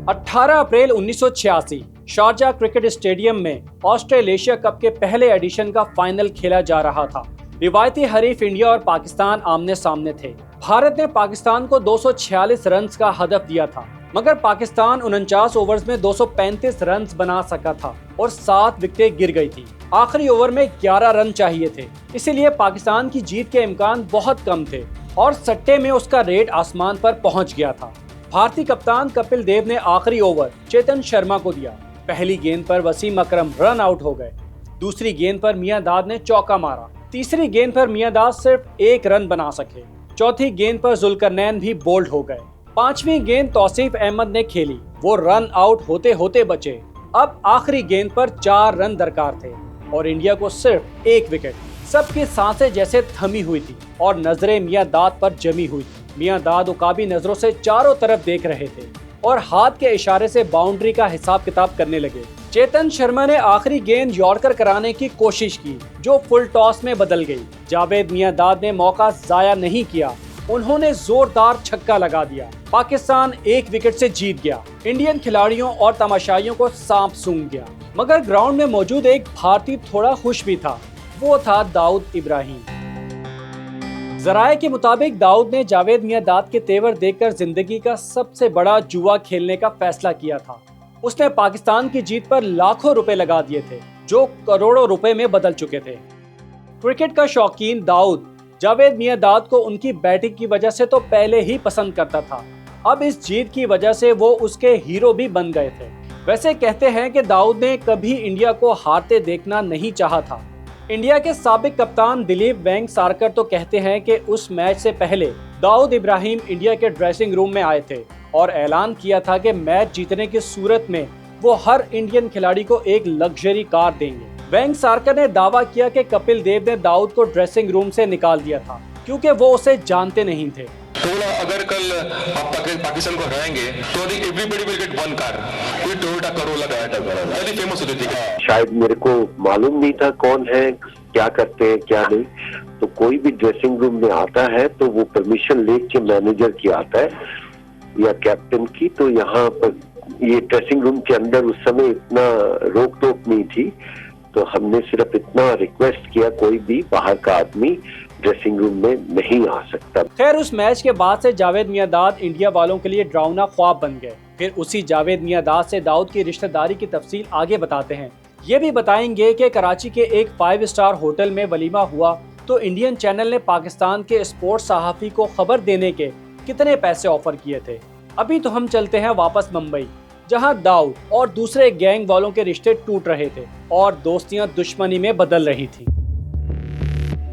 [SPEAKER 1] 18 अप्रैल 1986 शारजा क्रिकेट स्टेडियम में ऑस्ट्रेलेशिया कप के पहले एडिशन का फाइनल खेला जा रहा था। रिवायती हरीफ इंडिया और पाकिस्तान आमने सामने थे। भारत ने पाकिस्तान को 246 रन का हदफ दिया था, मगर पाकिस्तान 49 ओवर्स में 235 रन बना सका था और 7 विकेटें गिर गई थी। आखिरी ओवर में 11 रन चाहिए थे, इसीलिए पाकिस्तान की जीत के इम्कान बहुत कम थे और सट्टे में उसका रेट आसमान पर पहुंच गया था। भारतीय कप्तान कपिल देव ने आखिरी ओवर चेतन शर्मा को दिया। पहली गेंद पर वसीम अकरम रन आउट हो गए। दूसरी गेंद पर मियां दाद ने चौका मारा। तीसरी गेंद पर मियां दाद सिर्फ 1 रन बना सके। चौथी गेंद पर जुल्करनैन भी बोल्ड हो गए। पांचवी गेंद तौसीफ अहमद ने खेली, वो रन आउट होते होते बचे। अब आखिरी गेंद पर 4 रन दरकार थे और इंडिया को सिर्फ 1 विकेट। सबकी सांसें जैसे थमी हुई थी और नजरें मियां दाद पर जमी हुई थी। मियां दाद उकाबी नजरों से चारों तरफ देख रहे थे और हाथ के इशारे से बाउंड्री का हिसाब किताब करने लगे। चेतन शर्मा ने आखिरी गेंद यॉर्कर कराने की कोशिश की, जो फुल टॉस में बदल गई। जावेद मियां दाद ने मौका जाया नहीं किया, उन्होंने जोरदार छक्का लगा दिया। पाकिस्तान 1 विकेट से जीत गया। इंडियन खिलाड़ियों और तमाशाइयों को सांप सूंघ गया, मगर ग्राउंड में मौजूद एक भारतीय थोड़ा खुश भी था। वो था दाऊद इब्राहिम। जराये के मुताबिक दाऊद ने जावेद मियां दाद के तेवर देखकर जिंदगी का सबसे बड़ा जुआ खेलने का फैसला किया था। उसने पाकिस्तान की जीत पर लाखों रुपए लगा दिए थे, जो करोड़ों रुपए में बदल चुके थे। क्रिकेट का शौकीन दाऊद जावेद मियां दाद को उनकी बैटिंग की वजह से तो पहले ही पसंद करता था। अब इस जीत की वजह से वो उसके हीरो भी बन गए थे। वैसे कहते हैं कि दाऊद ने कभी इंडिया को हारते देखना नहीं चाहा था। इंडिया के साबिक कप्तान दिलीप वेंगसारकर तो कहते हैं कि उस मैच से पहले दाऊद इब्राहिम इंडिया के ड्रेसिंग रूम में आए थे और ऐलान किया था कि मैच जीतने की सूरत में वो हर इंडियन खिलाड़ी को एक लग्जरी कार देंगे। वेंगसारकर ने दावा किया कि कपिल देव ने दाऊद को ड्रेसिंग रूम से निकाल दिया था क्योंकि वो उसे जानते नहीं थे।
[SPEAKER 5] तो अगर कल आप पाकिस्तान को हराएंगे तो everybody will get one car. कोई टोयोटा करोला वेरी फेमस होती थी।
[SPEAKER 6] शायद मेरे को मालूम नहीं था कौन है, क्या करते हैं क्या नहीं। तो कोई भी ड्रेसिंग रूम में आता है तो वो परमिशन लेके मैनेजर की आता है या कैप्टन की। तो यहाँ पर ये ड्रेसिंग रूम के अंदर उस समय इतना रोक टोक नहीं थी, तो हमने सिर्फ इतना रिक्वेस्ट किया कोई भी बाहर का आदमी ड्रेसिंग रूम में नहीं आ सकता।
[SPEAKER 1] खैर उस मैच के बाद से जावेद मियांदाद इंडिया वालों के लिए डरावना ख्वाब बन गए। फिर उसी जावेद मियांदाद से दाऊद की रिश्तेदारी की तफसील आगे बताते हैं। ये भी बताएंगे कि कराची के एक 5 स्टार होटल में वलीमा हुआ तो इंडियन चैनल ने पाकिस्तान के स्पोर्ट्स सहाफी को खबर देने के कितने पैसे ऑफर किए थे। अभी तो हम चलते हैं वापस मुंबई, जहां दाऊद और दूसरे गैंग वालों के रिश्ते टूट रहे थे और दोस्तियां दुश्मनी में बदल रही थी।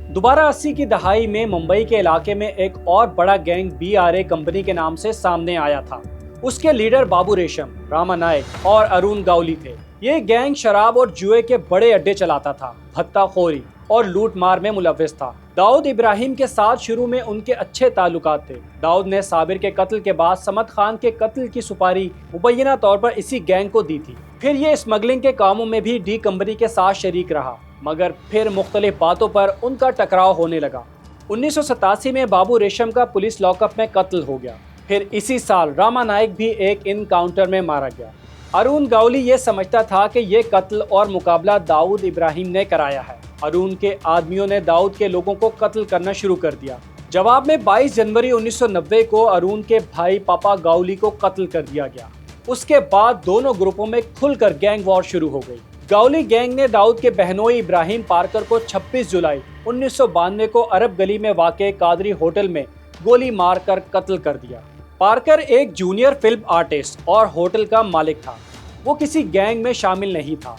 [SPEAKER 1] दोबारा 80 की दहाई में मुंबई के इलाके में एक और बड़ा गैंग BRA कंपनी के नाम से सामने आया था। उसके लीडर बाबू रेशम, रामा नायक और अरुण गावली थे। ये गैंग शराब और जुए के बड़े अड्डे चलाता था, भत्ताखोरी और लूटमार में मुलव्विस था। दाऊद इब्राहिम के साथ शुरू में उनके अच्छे ताल्लुकात थे। दाऊद ने साबिर के कत्ल के बाद समद खान के कत्ल की सुपारी मुबैना तौर पर इसी गैंग को दी थी। फिर ये स्मगलिंग के कामों में भी डी कंपनी के साथ शरीक रहा, मगर फिर मुख्तलिफ बातों पर उनका टकराव होने लगा। 1987 में बाबू रेशम का पुलिस लॉकअप में कत्ल हो गया। फिर इसी साल रामा नायक भी एक इनकाउंटर में मारा गया। अरुण गावली ये समझता था कि ये कत्ल और मुकाबला दाऊद इब्राहिम ने कराया है। अरुण के आदमियों ने दाऊद के लोगों को कत्ल करना शुरू कर दिया। जवाब में 22 जनवरी 1990 को अरुण के भाई पापा गावली को कत्ल कर दिया गया। उसके बाद दोनों ग्रुपों में खुलकर गैंग वॉर शुरू हो गई। गावली गैंग ने दाऊद के बहनोई इब्राहिम पार्कर को 26 जुलाई 1992 को अरब गली में वाक़े कादरी होटल में गोली मारकर कत्ल कर दिया। पार्कर एक जूनियर फिल्म आर्टिस्ट और होटल का मालिक था। वो किसी गैंग में शामिल नहीं था।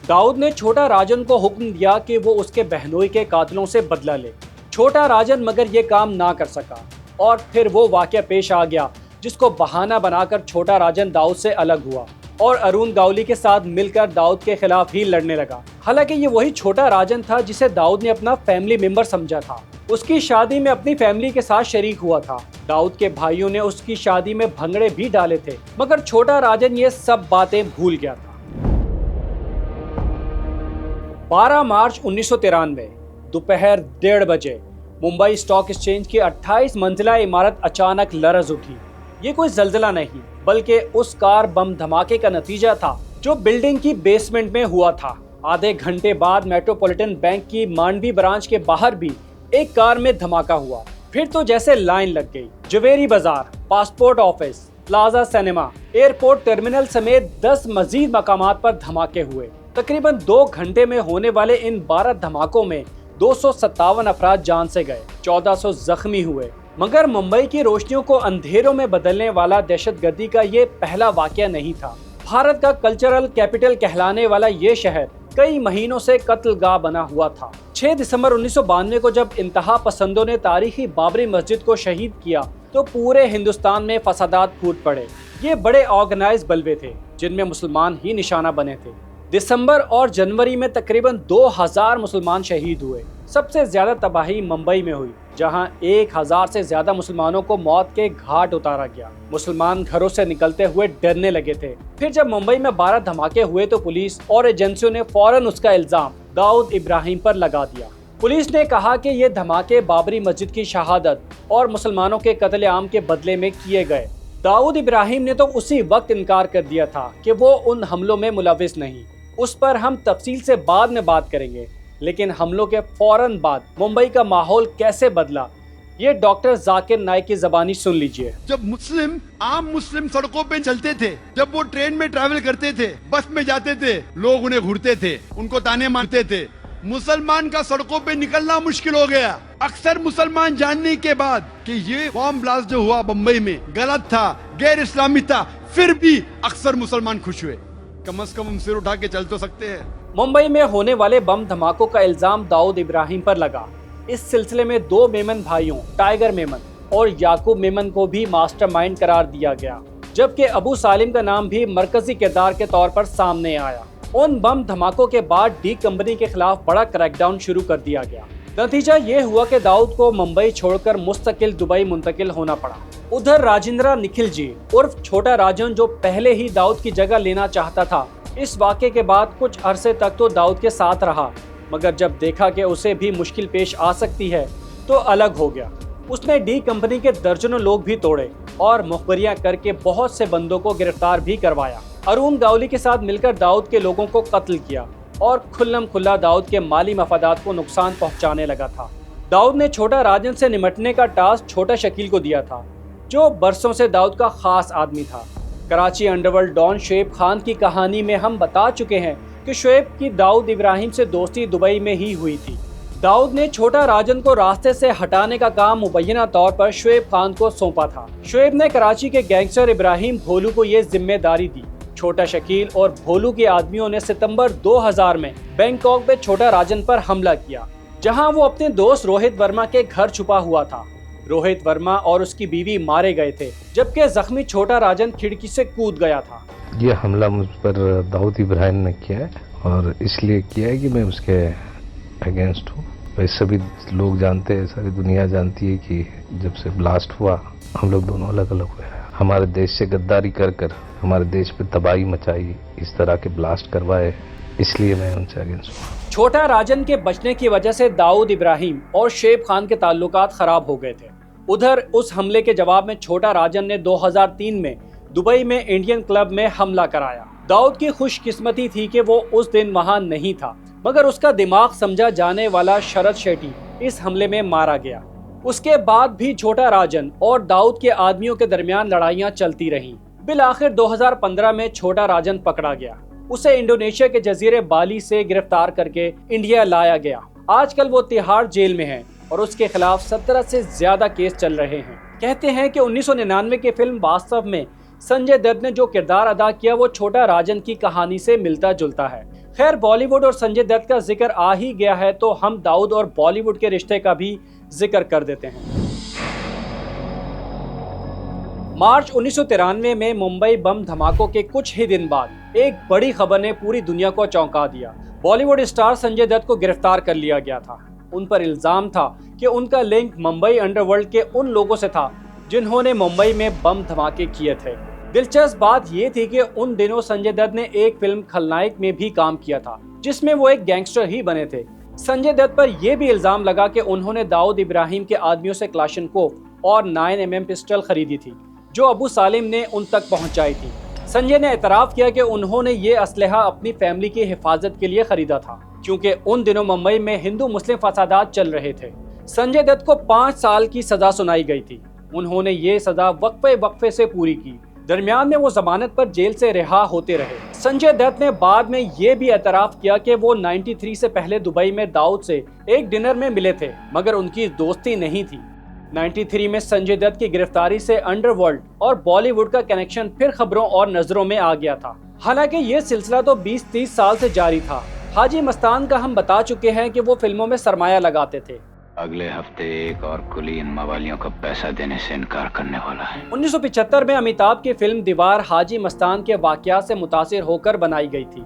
[SPEAKER 1] दाऊद ने छोटा राजन को हुक्म दिया कि वो उसके बहनोई के कातिलों से बदला ले। छोटा राजन मगर ये काम ना कर सका और फिर वो वाक़या पेश आ गया जिसको बहाना बनाकर छोटा राजन दाऊद से अलग हुआ और अरुण गावली के साथ मिलकर दाऊद के खिलाफ ही लड़ने लगा। हालांकि ये वही छोटा राजन था जिसे दाऊद ने अपना फैमिली मेंबर समझा था। उसकी शादी में अपनी फैमिली के साथ शरीक हुआ था। दाऊद के भाइयों ने उसकी शादी में भंगड़े भी डाले थे, मगर छोटा राजन ये सब बातें भूल गया था। 12 मार्च 1993 दोपहर 1:30 बजे मुंबई स्टॉक एक्सचेंज की 28 मंजिला इमारत अचानक लरज उठी। ये कोई जल्जला नहीं बल्कि उस कार बम धमाके का नतीजा था जो बिल्डिंग की बेसमेंट में हुआ था। आधे घंटे बाद मेट्रोपॉलिटन बैंक की मांडवी ब्रांच के बाहर भी एक कार में धमाका हुआ। फिर तो जैसे लाइन लग गई। जवेरी बाजार, passport office, plaza cinema, airport terminal समेत 10 मजीद मकामात पर धमाके हुए। तकरीबन 2 घंटे में होने वाले इन 12 धमाकों में 257 अफराद जान से गए, 1400 जख्मी हुए। मगर मुंबई की रोशनियों को अंधेरों में बदलने वाला दहशतगर्दी का ये पहला वाकया नहीं था। भारत का कल्चरल कैपिटल कहलाने वाला ये शहर कई महीनों से कत्लगाह बना हुआ था। 6 दिसंबर 1992 को जब इंतहा पसंदों ने तारीखी बाबरी मस्जिद को शहीद किया तो पूरे हिंदुस्तान में फसादात फूट पड़े। ये बड़े ऑर्गेनाइज बलवे थे जिनमें मुसलमान ही निशाना बने थे। दिसंबर और जनवरी में तकरीबन 2000 मुसलमान शहीद हुए। सबसे ज्यादा तबाही मुंबई में हुई, जहां 1000 से ज्यादा मुसलमानों को मौत के घाट उतारा गया। मुसलमान घरों से निकलते हुए डरने लगे थे। फिर जब मुंबई में 12 धमाके हुए तो पुलिस और एजेंसियों ने फौरन उसका इल्जाम दाऊद इब्राहिम पर लगा दिया। पुलिस ने कहा कि ये धमाके बाबरी मस्जिद की शहादत और मुसलमानों के कत्लेआम के बदले में किए गए। दाऊद इब्राहिम ने तो उसी वक्त इनकार कर दिया था कि वो उन हमलों में मुलविस नहीं। उस पर हम तफसील से बाद में बात करेंगे, लेकिन हमलों के फौरन बाद मुंबई का माहौल कैसे बदला ये डॉक्टर जाकिर नाइक की ज़बानी सुन लीजिए।
[SPEAKER 7] जब आम मुस्लिम सड़कों पे चलते थे, जब वो ट्रेन में ट्रैवल करते थे, बस में जाते थे, लोग उन्हें घूरते थे, उनको ताने मारते थे, मुसलमान का सड़कों पे निकलना मुश्किल हो गया। अक्सर मुसलमान जानने के बाद कि ये बॉम्ब ब्लास्ट जो हुआ बम्बई में गलत था, गैर इस्लामी था, फिर भी अक्सर मुसलमान खुश हुए। कम से कम हम सिर उठा के चल तो सकते हैं।
[SPEAKER 1] मुंबई में होने वाले बम धमाकों का इल्जाम दाऊद इब्राहिम पर लगा। इस सिलसिले में 2 मेमन भाइयों टाइगर मेमन और याकूब मेमन को भी मास्टरमाइंड करार दिया गया, जबकि अबू सालिम का नाम भी मरकजी किरदार के तौर पर सामने आया। उन बम धमाकों के बाद डी कंपनी के खिलाफ बड़ा क्रैकडाउन शुरू कर दिया गया। नतीजा ये हुआ कि दाऊद को मुंबई छोड़कर मुस्तकिल दुबई मुंतकिल होना पड़ा। उधर राजेंद्रा निखिल जी उर्फ छोटा राजन, जो पहले ही दाऊद की जगह लेना चाहता था, इस वाक़े के बाद कुछ अरसे तक तो दाऊद के साथ रहा, मगर जब देखा कि उसे भी मुश्किल पेश आ सकती है तो अलग हो गया। उसने डी कंपनी के दर्जनों लोग भी तोड़े और मुखबरियां करके बहुत से बंदों को गिरफ्तार भी करवाया। अरुण गावली के साथ मिलकर दाऊद के लोगों को कत्ल किया और खुल्लम खुल्ला दाऊद के माली मफादात को नुकसान पहुंचाने लगा था। दाऊद ने छोटा राजन से निपटने का टास्क छोटा शकील को दिया था, जो बरसों से दाऊद का खास आदमी था। कराची अंडरवर्ल्ड डॉन शुएब खान की कहानी में हम बता चुके हैं कि शुएब की दाऊद इब्राहिम से दोस्ती दुबई में ही हुई थी। दाऊद ने छोटा राजन को रास्ते से हटाने का काम मुबैना तौर पर शुएब खान को सौंपा था। शुएब ने कराची के गैंगस्टर इब्राहिम भोलू को ये जिम्मेदारी दी। छोटा शकील और भोलू के आदमियों ने सितंबर 2000 में बैंकॉक में छोटा राजन पर हमला किया, जहां वो अपने दोस्त रोहित वर्मा के घर छुपा हुआ था। रोहित वर्मा और उसकी बीवी मारे गए थे, जबकि जख्मी छोटा राजन खिड़की से कूद गया था।
[SPEAKER 8] ये हमला मुझ पर दाऊद इब्राहिम ने किया है और इसलिए किया है कि मैं उसके अगेंस्ट हूँ। वैसे सभी लोग जानते हैं, सारी दुनिया जानती है कि जब से ब्लास्ट हुआ हम लोग दोनों अलग अलग हुए। हमारे देश से गद्दारी कर कर हमारे देश पे तबाही मचाई, इस तरह के ब्लास्ट करवाए, इसलिए मैं उनसे अगेंस्ट हूँ।
[SPEAKER 1] छोटा राजन के बचने की वजह से दाऊद इब्राहिम और शुएब खान के ताल्लुकात खराब हो गए थे। उधर उस हमले के जवाब में छोटा राजन ने 2003 में दुबई में इंडियन क्लब में हमला कराया। दाऊद की खुशकिस्मती थी कि वो उस दिन वहां नहीं था, मगर उसका दिमाग समझा जाने वाला शरद शेट्टी इस हमले में मारा गया। उसके बाद भी छोटा राजन और दाऊद के आदमियों के दरमियान लड़ाइयां चलती रहीं। बिल आखिर 2015 में छोटा राजन पकड़ा गया। उसे इंडोनेशिया के जजीरे बाली से गिरफ्तार करके इंडिया लाया गया। आजकल वो तिहाड़ जेल में है और उसके खिलाफ 17 से ज्यादा केस चल रहे हैं। कहते हैं कि 1999 की फिल्म वास्तव में संजय दत्त ने जो किरदार अदा किया वो छोटा राजन की कहानी से मिलता जुलता है। खैर, बॉलीवुड और संजय दत्त का जिक्र आ ही गया है तो हम दाऊद और बॉलीवुड के रिश्ते का भी जिक्र कर देते हैं। मार्च 1993 में मुंबई बम धमाकों के कुछ ही दिन बाद एक बड़ी खबर ने पूरी दुनिया को चौंका दिया। बॉलीवुड स्टार संजय दत्त को गिरफ्तार कर लिया गया था। उन पर इल्जाम था कि उनका लिंक मुंबई अंडरवर्ल्ड के उन लोगों से था जिन्होंने मुंबई में बम धमाके किए थे। दिलचस्प बात यह थी कि उन दिनों संजय दत्त ने एक फिल्म खलनायक में भी काम किया था, जिसमें वो एक गैंगस्टर ही बने थे। संजय दत्त पर यह भी इल्जाम लगा कि उन्होंने दाऊद इब्राहिम के आदमियों से क्लाशनकोफ और 9mm पिस्टल खरीदी थी, जो अबू सालिम ने उन तक पहुंचाई थी। संजय ने एतराफ़ किया कि उन्होंने ये असलहा अपनी फैमिली की हिफाजत के लिए खरीदा था, क्योंकि उन दिनों मुंबई में हिंदू मुस्लिम फसादात चल रहे थे। संजय दत्त को 5 साल की सजा सुनाई गई थी। उन्होंने ये सजा वक्फे से पूरी की। दरमियान में वो जमानत पर जेल से रिहा होते रहे। संजय दत्त ने बाद में ये भी एतराफ़ किया कि वो 93 से पहले दुबई में दाऊद से एक डिनर में मिले थे, मगर उनकी दोस्ती नहीं थी। 93 में संजय दत्त की गिरफ्तारी से अंडरवर्ल्ड और बॉलीवुड का कनेक्शन फिर खबरों और नजरों में आ गया था। हालांकि ये सिलसिला तो 20-30 साल से जारी था। हाजी मस्तान का हम बता चुके हैं कि वो फिल्मों में सरमाया लगाते थे।
[SPEAKER 9] अगले हफ्ते एक और कुली इन मवालियों का पैसा देने से इनकार करने वाला है।
[SPEAKER 1] 1975 में अमिताभ की फिल्म दीवार हाजी मस्तान के वाकयात से मुतासिर होकर बनाई गई थी।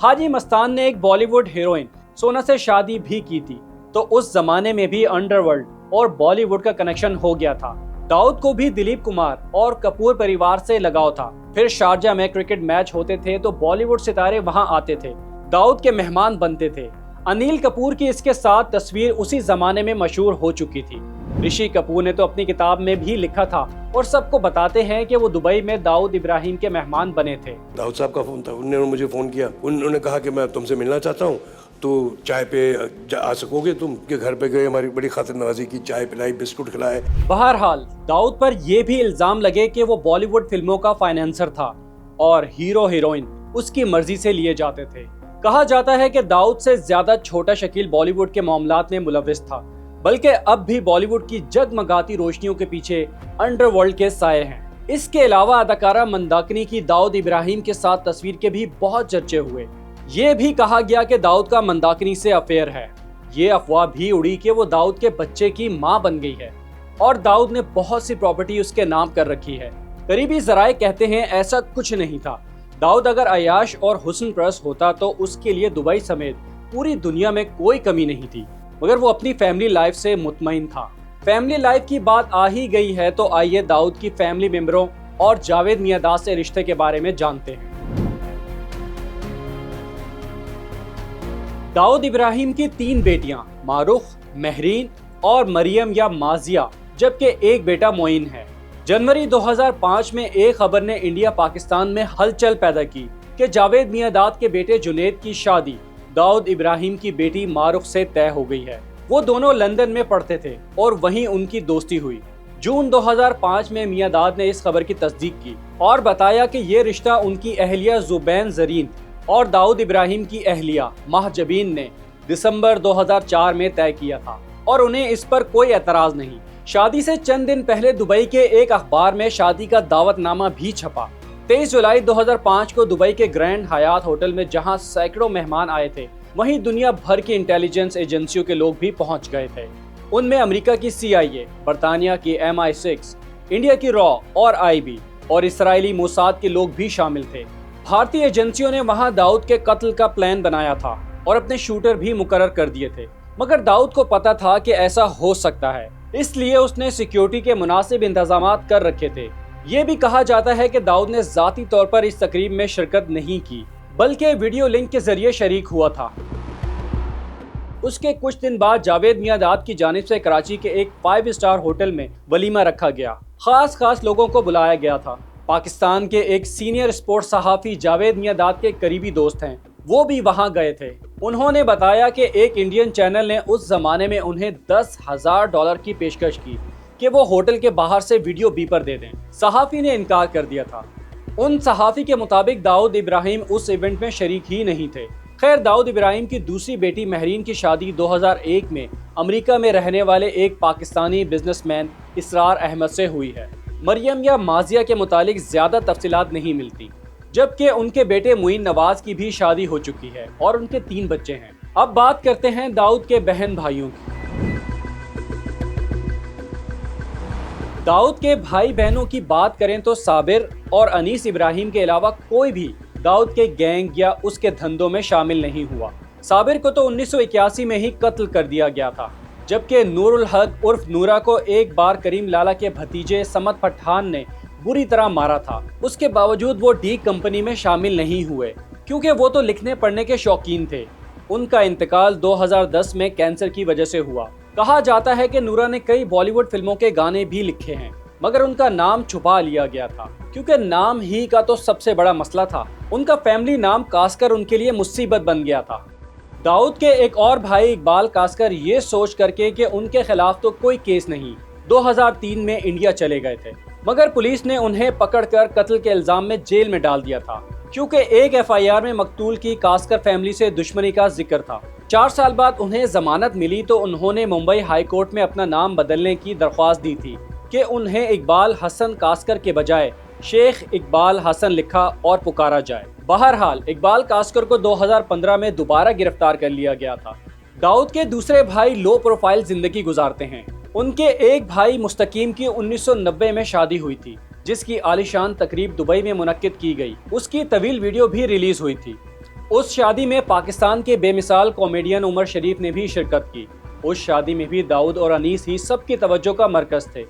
[SPEAKER 1] हाजी मस्तान ने एक बॉलीवुड हीरोइन सोना से शादी भी की थी, तो उस जमाने में भी अंडरवर्ल्ड और बॉलीवुड का कनेक्शन हो गया था। दाऊद को भी दिलीप कुमार और कपूर परिवार से लगाव था। फिर शारजा में क्रिकेट मैच होते थे तो बॉलीवुड सितारे वहां आते थे, दाऊद के मेहमान बनते थे। अनिल कपूर की इसके साथ तस्वीर उसी जमाने में मशहूर हो चुकी थी। ऋषि कपूर ने तो अपनी किताब में भी लिखा था और सबको बताते हैं कि वो दुबई में दाऊद इब्राहिम के मेहमान बने थे।
[SPEAKER 10] दाऊद साहब का फोन था, उन्होंने मुझे फोन किया। उन्होंने कहा कि मैं तुमसे मिलना चाहता हूँ, तो चाय पे आ सकोगे? तुम के घर पे गए, हमारी बड़ी खातिर नवाजी की, चाय पिलाई, बिस्कुट खिलाए।
[SPEAKER 1] बहरहाल दाऊद पर यह भी इल्जाम लगे कि वो बॉलीवुड फिल्मों का फाइनेंसर था और हीरो हीरोइन उसकी मर्जी से लिए जाते थे। कहा जाता है कि दाऊद से ज्यादा छोटा शकील बॉलीवुड के मामलात में मुलविस था, बल्कि अब भी बॉलीवुड की जगमगाती रोशनियों के पीछे अंडरवर्ल्ड के साए हैं। इसके अलावा अदाकारा मंदाकिनी की दाऊद इब्राहिम के साथ तस्वीर के भी बहुत चर्चे हुए। ये भी कहा गया कि दाऊद का मंदाकिनी से अफेयर है। ये अफवाह भी उड़ी कि वो दाऊद के बच्चे की मां बन गई है और दाऊद ने बहुत सी प्रॉपर्टी उसके नाम कर रखी है। करीबी जराए कहते हैं ऐसा कुछ नहीं था। दाऊद अगर अयाश और हुस्न परस्त होता तो उसके लिए दुबई समेत पूरी दुनिया में कोई कमी नहीं थी, मगर वो अपनी फैमिली लाइफ से मुतमईन था। फैमिली लाइफ की बात आ ही गई है तो आइए दाऊद की फैमिली मेंबरों और जावेद मियांदाद से रिश्ते के बारे में जानते हैं। दाऊद इब्राहिम की 3 बेटियां मारूख, महरीन और मरियम या माजिया, जबकि एक बेटा मोइन है। जनवरी 2005 में एक खबर ने इंडिया पाकिस्तान में हलचल पैदा की कि जावेद मियांदाद के बेटे जुनेद की शादी दाऊद इब्राहिम की बेटी मारूख से तय हो गई है। वो दोनों लंदन में पढ़ते थे और वहीं उनकी दोस्ती हुई। जून 2005 में मियांदाद ने इस खबर की तस्दीक की और बताया कि ये रिश्ता उनकी अहलिया जुबैन जरीन और दाऊद इब्राहिम की अहलिया महजबीन ने दिसंबर 2004 में तय किया था और उन्हें इस पर कोई एतराज नहीं। शादी से चंद दिन पहले दुबई के एक अखबार में शादी का दावतनामा भी छपा। 23 जुलाई 2005 को दुबई के ग्रैंड हयात होटल में जहां सैकड़ों मेहमान आए थे, वहीं दुनिया भर की इंटेलिजेंस एजेंसियों के लोग भी पहुंच गए थे। उनमें अमेरिका की CIA, बरतानिया की MI6, इंडिया की रॉ और IB और इस्राएली मोसाद के लोग भी शामिल थे। भारतीय एजेंसियों ने वहां दाऊद के कत्ल का प्लान बनाया था और अपने शूटर भी मुकर्रर कर दिए थे, मगर दाऊद को पता था कि ऐसा हो सकता है, इसलिए उसने सिक्योरिटी के मुनासिब इंतजाम कर रखे थे। ये भी कहा जाता है कि दाऊद ने जाती तौर पर इस तकरीब में शिरकत नहीं की, बल्कि वीडियो लिंक के जरिए शरीक हुआ था। उसके कुछ दिन बाद जावेद मियांदाद की जानिब से कराची के एक 5 स्टार होटल में वलीमा रखा गया। खास लोगों को बुलाया गया था। पाकिस्तान के एक सीनियर स्पोर्ट्स सहाफ़ी जावेद मियांदाद के करीबी दोस्त हैं, वो भी वहां गए थे। उन्होंने बताया कि एक इंडियन चैनल ने उस जमाने में उन्हें $10,000 की पेशकश की कि वो होटल के बाहर से वीडियो बीपर दे दें। सहाफ़ी ने इनकार कर दिया था। उन सहाफ़ी के मुताबिक दाऊद इब्राहिम उस इवेंट में शरीक ही नहीं थे। खैर, दाऊद इब्राहिम की दूसरी बेटी महरीन की शादी 2001 में अमेरिका में रहने वाले एक पाकिस्तानी बिजनेसमैन इसरार अहमद से हुई है। मरियम या माजिया के मुतालिक ज्यादा तफसीलात नहीं मिलती, जबकि उनके बेटे मुइन नवाज की भी शादी हो चुकी है और उनके 3 बच्चे हैं। अब बात करते हैं दाऊद के बहन भाइयों की। दाऊद के भाई बहनों की बात करें तो साबिर और अनीस इब्राहिम के अलावा कोई भी दाऊद के गैंग या उसके धंधों में शामिल नहीं हुआ। साबिर को तो 1981 में ही कत्ल कर दिया गया था, जबकि नूरुल हक उर्फ नूरा को एक बार करीम लाला के भतीजे समद पठान ने बुरी तरह मारा था। उसके बावजूद वो डी कंपनी में शामिल नहीं हुए क्योंकि वो तो लिखने पढ़ने के शौकीन थे। उनका इंतकाल 2010 में कैंसर की वजह से हुआ। कहा जाता है कि नूरा ने कई बॉलीवुड फिल्मों के गाने भी लिखे हैं, मगर उनका नाम छुपा लिया गया था क्योंकि नाम ही का तो सबसे बड़ा मसला था। उनका फैमिली नाम कास्कर उनके लिए मुसीबत बन गया था। दाऊद के एक और भाई इकबाल कास्कर ये सोच करके कि उनके खिलाफ तो कोई केस नहीं, 2003 में इंडिया चले गए थे, मगर पुलिस ने उन्हें पकड़कर कत्ल के इल्जाम में जेल में डाल दिया था क्योंकि एक FIR में मकतूल की कास्कर फैमिली से दुश्मनी का जिक्र था। 4 साल बाद उन्हें जमानत मिली तो उन्होंने मुंबई हाई कोर्ट में अपना नाम बदलने की दरख्वास्त दी थी कि उन्हें इकबाल हसन कास्कर के बजाय शेख इकबाल हसन लिखा और पुकारा जाए। बहरहाल इकबाल कास्कर को 2015 में दोबारा गिरफ्तार कर लिया गया था। दाऊद के दूसरे भाई लो प्रोफाइल जिंदगी गुजारते हैं। उनके एक भाई मुस्तकीम की 1990 में शादी हुई थी, जिसकी आलीशान तकरीब दुबई में मुनक्किद की गई। उसकी तवील वीडियो भी रिलीज हुई थी। उस शादी में पाकिस्तान के बेमिसाल कॉमेडियन उमर शरीफ ने भी शिरकत की। उस शादी में भी दाऊद और अनीस ही सबकी तवज्जो का मरकज थे।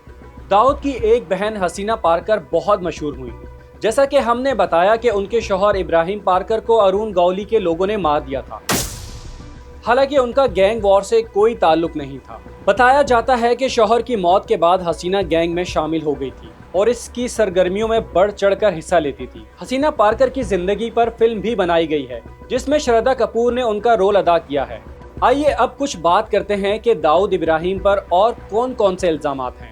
[SPEAKER 1] दाऊद की एक बहन हसीना पारकर बहुत मशहूर हुई। जैसा कि हमने बताया कि उनके शौहर इब्राहिम पारकर को अरुण गौली के लोगों ने मार दिया था। हालांकि उनका गैंग वॉर से कोई ताल्लुक नहीं था। बताया जाता है कि शौहर की मौत के बाद हसीना गैंग में शामिल हो गई थी और इसकी सरगर्मियों में बढ़ चढ़कर हिस्सा लेती थी। हसीना पारकर की जिंदगी पर फिल्म भी बनाई गई है, जिसमें श्रद्धा कपूर ने उनका रोल अदा किया है। आइए अब कुछ बात करते हैं कि दाऊद इब्राहिम पर और कौन कौन से इल्जामात हैं।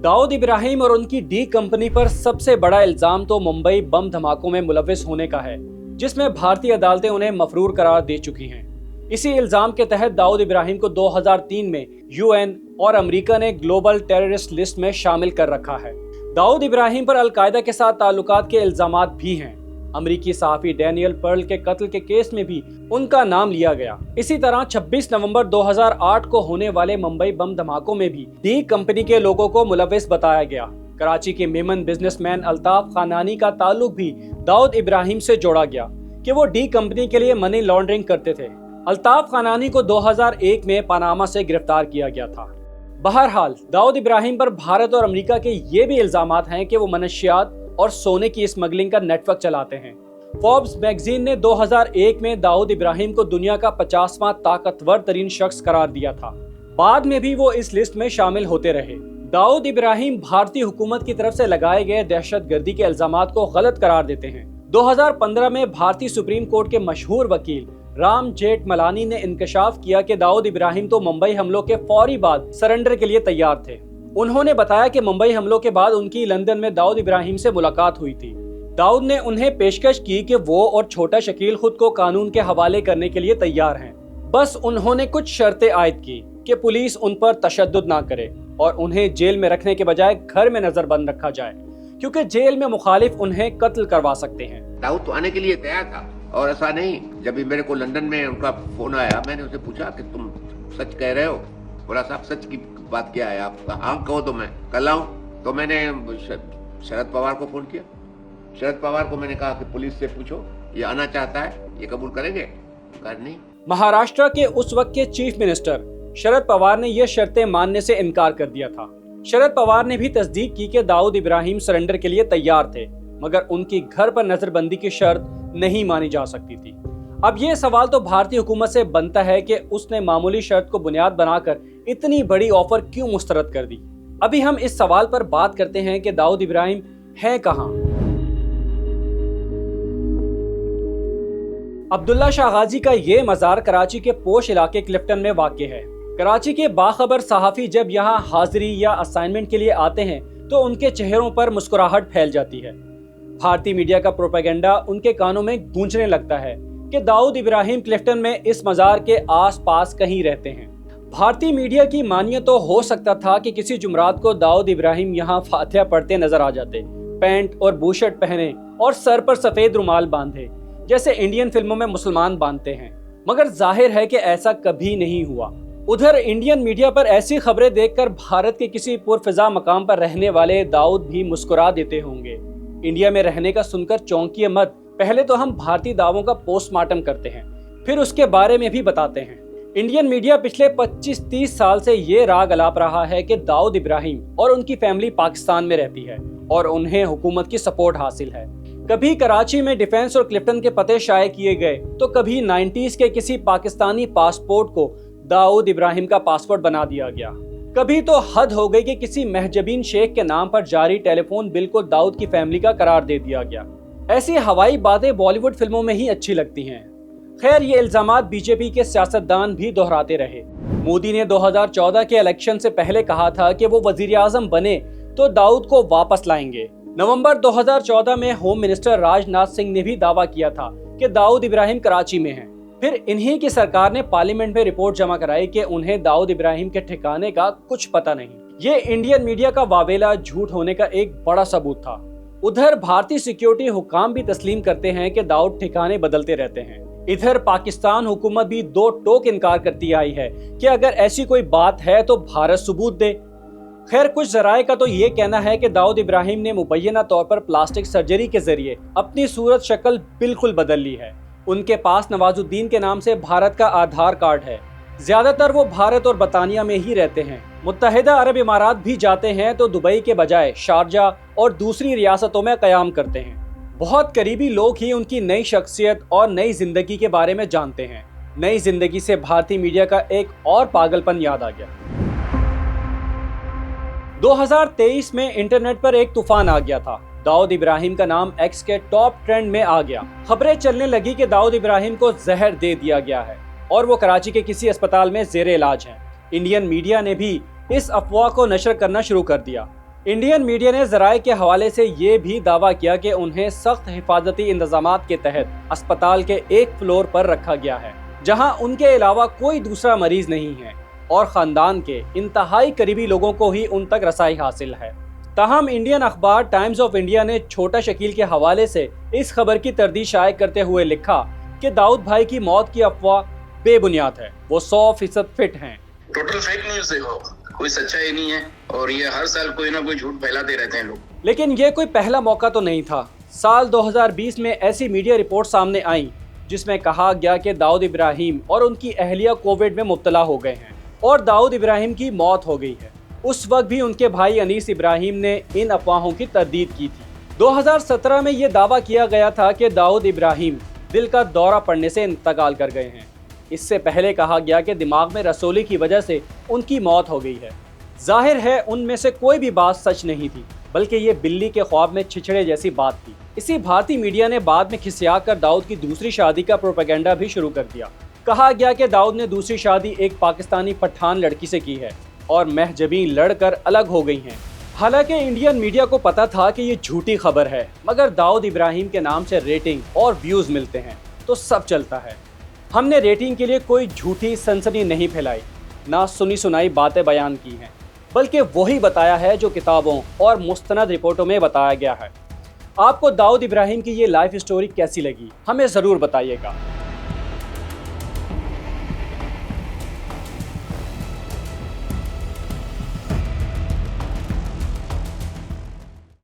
[SPEAKER 1] दाऊद इब्राहिम और उनकी डी कंपनी पर सबसे बड़ा इल्जाम तो मुंबई बम धमाकों में मुलव्विस होने का है, जिसमें भारतीय अदालतें उन्हें मफरूर करार दे चुकी हैं। इसी इल्जाम के तहत दाऊद इब्राहिम को 2003 में यूएन और अमेरिका ने ग्लोबल टेररिस्ट लिस्ट में शामिल कर रखा है। दाऊद इब्राहिम पर अलकायदा के साथ ताल्लुकात के इल्जामात भी हैं। अमेरिकी सहाफी डैनियल पर्ल के कत्ल के केस में भी उनका नाम लिया गया। इसी तरह 26 नवंबर 2008 को होने वाले मुंबई बम धमाकों में भी डी कंपनी के लोगों को मुलव्विस बताया गया। कराची के मेमन बिजनेसमैन अल्ताफ खानानी का ताल्लुक भी दाऊद इब्राहिम से जोड़ा गया कि वो डी कंपनी के लिए मनी लॉन्ड्रिंग करते थे। अल्ताफ खानानी को 2001 में पनामा से गिरफ्तार किया गया था। बहरहाल दाऊद इब्राहिम पर भारत और अमेरिका के ये भी इल्जामात हैं कि वो मनशियात और सोने की स्मगलिंग का नेटवर्क चलाते हैं। फोर्ब्स मैगजीन ने 2001 में दाऊद इब्राहिम को दुनिया का 50वां ताकतवर तरीन शख्स करार दिया था। बाद में भी वो इस लिस्ट में शामिल होते रहे। दाऊद इब्राहिम भारतीय हुकूमत की तरफ से लगाए गए दहशतगर्दी के इल्जामात को गलत करार देते हैं। 2015 में भारतीय सुप्रीम कोर्ट के मशहूर वकील राम जेठमलानी ने इंकशाफ किया कि दाऊद इब्राहिम तो मुंबई हमलों के फौरी बाद सरेंडर के लिए तैयार थे। उन्होंने बताया कि मुंबई हमलों के बाद उनकी लंदन में दाऊद इब्राहिम से मुलाकात हुई थी। दाऊद ने उन्हें पेशकश की कि वो और छोटा शकील खुद को कानून के हवाले करने के लिए तैयार हैं। बस उन्होंने कुछ शर्तें आयद की कि पुलिस उन पर तशद्दुद ना करे और उन्हें जेल में रखने के बजाय घर में नजरबंद रखा जाए, क्योंकि जेल में मुखालिफ उन्हें कत्ल करवा सकते हैं।
[SPEAKER 11] दाऊद तो आने के लिए तैयार था और ऐसा नहीं, जब भी मेरे को लंदन में उनका फोन आया, मैंने उसे पूछा कि तुम सच कह रहे हो? बोला साहब सच की बात क्या है? आप हाँ कहो तो मैं कल आऊं। तो मैंने शरद पवार को फोन किया। शरद पवार को मैंने कहा कि पुलिस से पूछो ये आना चाहता है, ये कबूल करेंगे? कहा नहीं।
[SPEAKER 1] महाराष्ट्र के उस वक्त के चीफ मिनिस्टर शरद पवार ने ये शर्तें मानने से इनकार कर दिया था। शरद पवार ने भी तस्दीक की कि दाऊद इब्राहिम सरेंडर के लिए तैयार थे, मगर उनकी घर पर नजरबंदी की शर्त नहीं मानी जा सकती थी। अब ये सवाल तो भारतीय हुकूमत से बनता है कि उसने मामूली शर्त को बुनियाद बनाकर इतनी बड़ी ऑफर क्यों मुस्तरद कर दी। अभी हम इस सवाल पर बात करते हैं कि दाऊद इब्राहिम है कहां। अब्दुल्ला शाह गाजी का ये मज़ार कराची के पोश इलाके क्लिफ्टन में वाक़ है। कराची के बाखबर सहाफ़ी जब यहाँ हाजिरी या असाइनमेंट के लिए आते हैं तो उनके चेहरों पर मुस्कुराहट फैल जाती है। भारतीय मीडिया का प्रोपेगेंडा उनके कानों में गूंजने लगता है कि दाऊद इब्राहिम क्लिफ्टन में इस मज़ार के आसपास कहीं रहते हैं। भारतीय मीडिया की मानिए तो हो सकता था कि किसी जुमरात को दाऊद इब्राहिम यहाँ फातिहा पढ़ते नजर आ जाते, पैंट और बूशर्ट पहने और सर पर सफ़ेद रुमाल बांधे, जैसे इंडियन फिल्मों में मुसलमान बांधते हैं। मगर जाहिर है कि ऐसा कभी नहीं हुआ। उधर इंडियन मीडिया पर ऐसी खबरें देखकर भारत के किसी पुरफिजा मकाम पर रहने वाले दाऊद भी मुस्कुरा देते होंगे। इंडिया में रहने का सुनकर चौंकिए मत, पहले तो हम भारतीय दावों का पोस्टमार्टम करते हैं, फिर उसके बारे में भी बताते हैं। इंडियन मीडिया पिछले 25-30 साल से ये राग अलाप रहा है कि दाऊद इब्राहिम और उनकी फैमिली पाकिस्तान में रहती है और उन्हें हुकूमत की सपोर्ट हासिल है। कभी कराची में डिफेंस और क्लिफ्टन के पते शाये किए गए तो कभी 90s के किसी पाकिस्तानी पासपोर्ट को दाऊद इब्राहिम का पासपोर्ट बना दिया गया। कभी तो हद हो गई कि किसी महजबीन शेख के नाम पर जारी टेलीफोन बिल को दाऊद की फैमिली का करार दे दिया गया। ऐसी हवाई बातें बॉलीवुड फिल्मों में ही अच्छी लगती हैं। खैर, ये इल्जामात बीजेपी के सियासतदान भी दोहराते रहे। मोदी ने 2014 के इलेक्शन से पहले कहा था कि वो वजीर आजम बने तो दाऊद को वापस लाएंगे। नवंबर 2014 में होम मिनिस्टर राजनाथ सिंह ने भी दावा किया था कि दाऊद इब्राहिम कराची में हैं। फिर इन्हीं की सरकार ने पार्लियामेंट में रिपोर्ट जमा कराई कि उन्हें दाऊद इब्राहिम के ठिकाने का कुछ पता नहीं। ये इंडियन मीडिया का वावेला झूठ होने का एक बड़ा सबूत था। उधर भारतीय सिक्योरिटी हुकाम भी तस्लीम करते हैं कि दाऊद ठिकाने बदलते रहते हैं। इधर पाकिस्तान हुकूमत भी दो टोक इनकार करती आई है कि अगर ऐसी कोई बात है तो भारत सबूत दे। खैर, कुछ जराए का तो ये कहना है कि दाऊद इब्राहिम ने मुबैना तौर पर प्लास्टिक सर्जरी के जरिए अपनी सूरत शक्ल बिल्कुल बदल ली है। उनके पास नवाजुद्दीन के नाम से भारत का आधार कार्ड है। ज्यादातर वो भारत और बर्तानिया में ही रहते हैं। मुत्तहिदा अरब इमारात भी जाते हैं तो दुबई के बजाय शारजा और दूसरी रियासतों में क़याम करते हैं। बहुत करीबी लोग ही उनकी नई शख्सियत और नई जिंदगी के बारे में जानते हैं। नई जिंदगी से भारतीय मीडिया का एक और पागलपन याद आ गया। 2023 में इंटरनेट पर एक तूफान आ गया था। दाऊद इब्राहिम का नाम एक्स के टॉप ट्रेंड में आ गया। खबरें चलने लगी कि दाऊद इब्राहिम को जहर दे दिया गया है और वो कराची के किसी अस्पताल में जेरे इलाज हैं। इंडियन मीडिया ने भी इस अफवाह को नशर करना शुरू कर दिया। इंडियन मीडिया ने जराये के हवाले से ये भी दावा किया कि उन्हें सख्त हिफाजती इंतजामात के तहत अस्पताल के एक फ्लोर पर रखा गया है, जहां उनके अलावा कोई दूसरा मरीज नहीं है और खानदान के इंतहाई करीबी लोगों को ही उन तक रसाई हासिल है। ताहम इंडियन अखबार टाइम्स ऑफ इंडिया ने छोटा शकील के हवाले से इस खबर की तरदीद शाये करते हुए लिखा कि दाऊद भाई की मौत की अफवाह बेबुनियाद है, वो 100% फिट हैं।
[SPEAKER 12] टोटल फेक न्यूज़ देखो, कोई सच्चाई नहीं है और ये हर साल कोई ना कोई झूठ फैलाते रहते हैं लोग।
[SPEAKER 1] लेकिन ये कोई पहला मौका तो नहीं था। साल 2020 में ऐसी मीडिया रिपोर्ट सामने आई जिसमें कहा गया कि दाऊद इब्राहिम और उनकी अहलिया कोविड में मुब्तला हो गए हैं और दाऊद इब्राहिम की मौत हो गई है। उस वक्त भी उनके भाई अनीस इब्राहिम ने इन अफवाहों की तरदीद की थी। 2017 में ये दावा किया गया था कि दाऊद इब्राहिम दिल का दौरा पड़ने से इंतकाल कर गए हैं। इससे पहले कहा गया कि दिमाग में रसोली की वजह से उनकी मौत हो गई है। जाहिर है उनमें से कोई भी बात सच नहीं थी, बल्कि ये बिल्ली के ख्वाब में छिछड़े जैसी बात थी। इसी भारतीय मीडिया ने बाद में खिसिया कर दाऊद की दूसरी शादी का प्रोपेगेंडा भी शुरू कर दिया। कहा गया कि दाऊद ने दूसरी शादी एक पाकिस्तानी पठान लड़की से की है और महजबीन लड़कर अलग हो गई हैं। हालांकि इंडियन मीडिया को पता था कि ये झूठी खबर है, मगर दाऊद इब्राहिम के नाम से रेटिंग और व्यूज मिलते हैं तो सब चलता है। हमने रेटिंग के लिए कोई झूठी सनसनी नहीं फैलाई, ना सुनी सुनाई बातें बयान की हैं, बल्कि वही बताया है जो किताबों और मुस्तनद रिपोर्टों में बताया गया है। आपको दाऊद इब्राहिम की ये लाइफ स्टोरी कैसी लगी, हमें ज़रूर बताइएगा।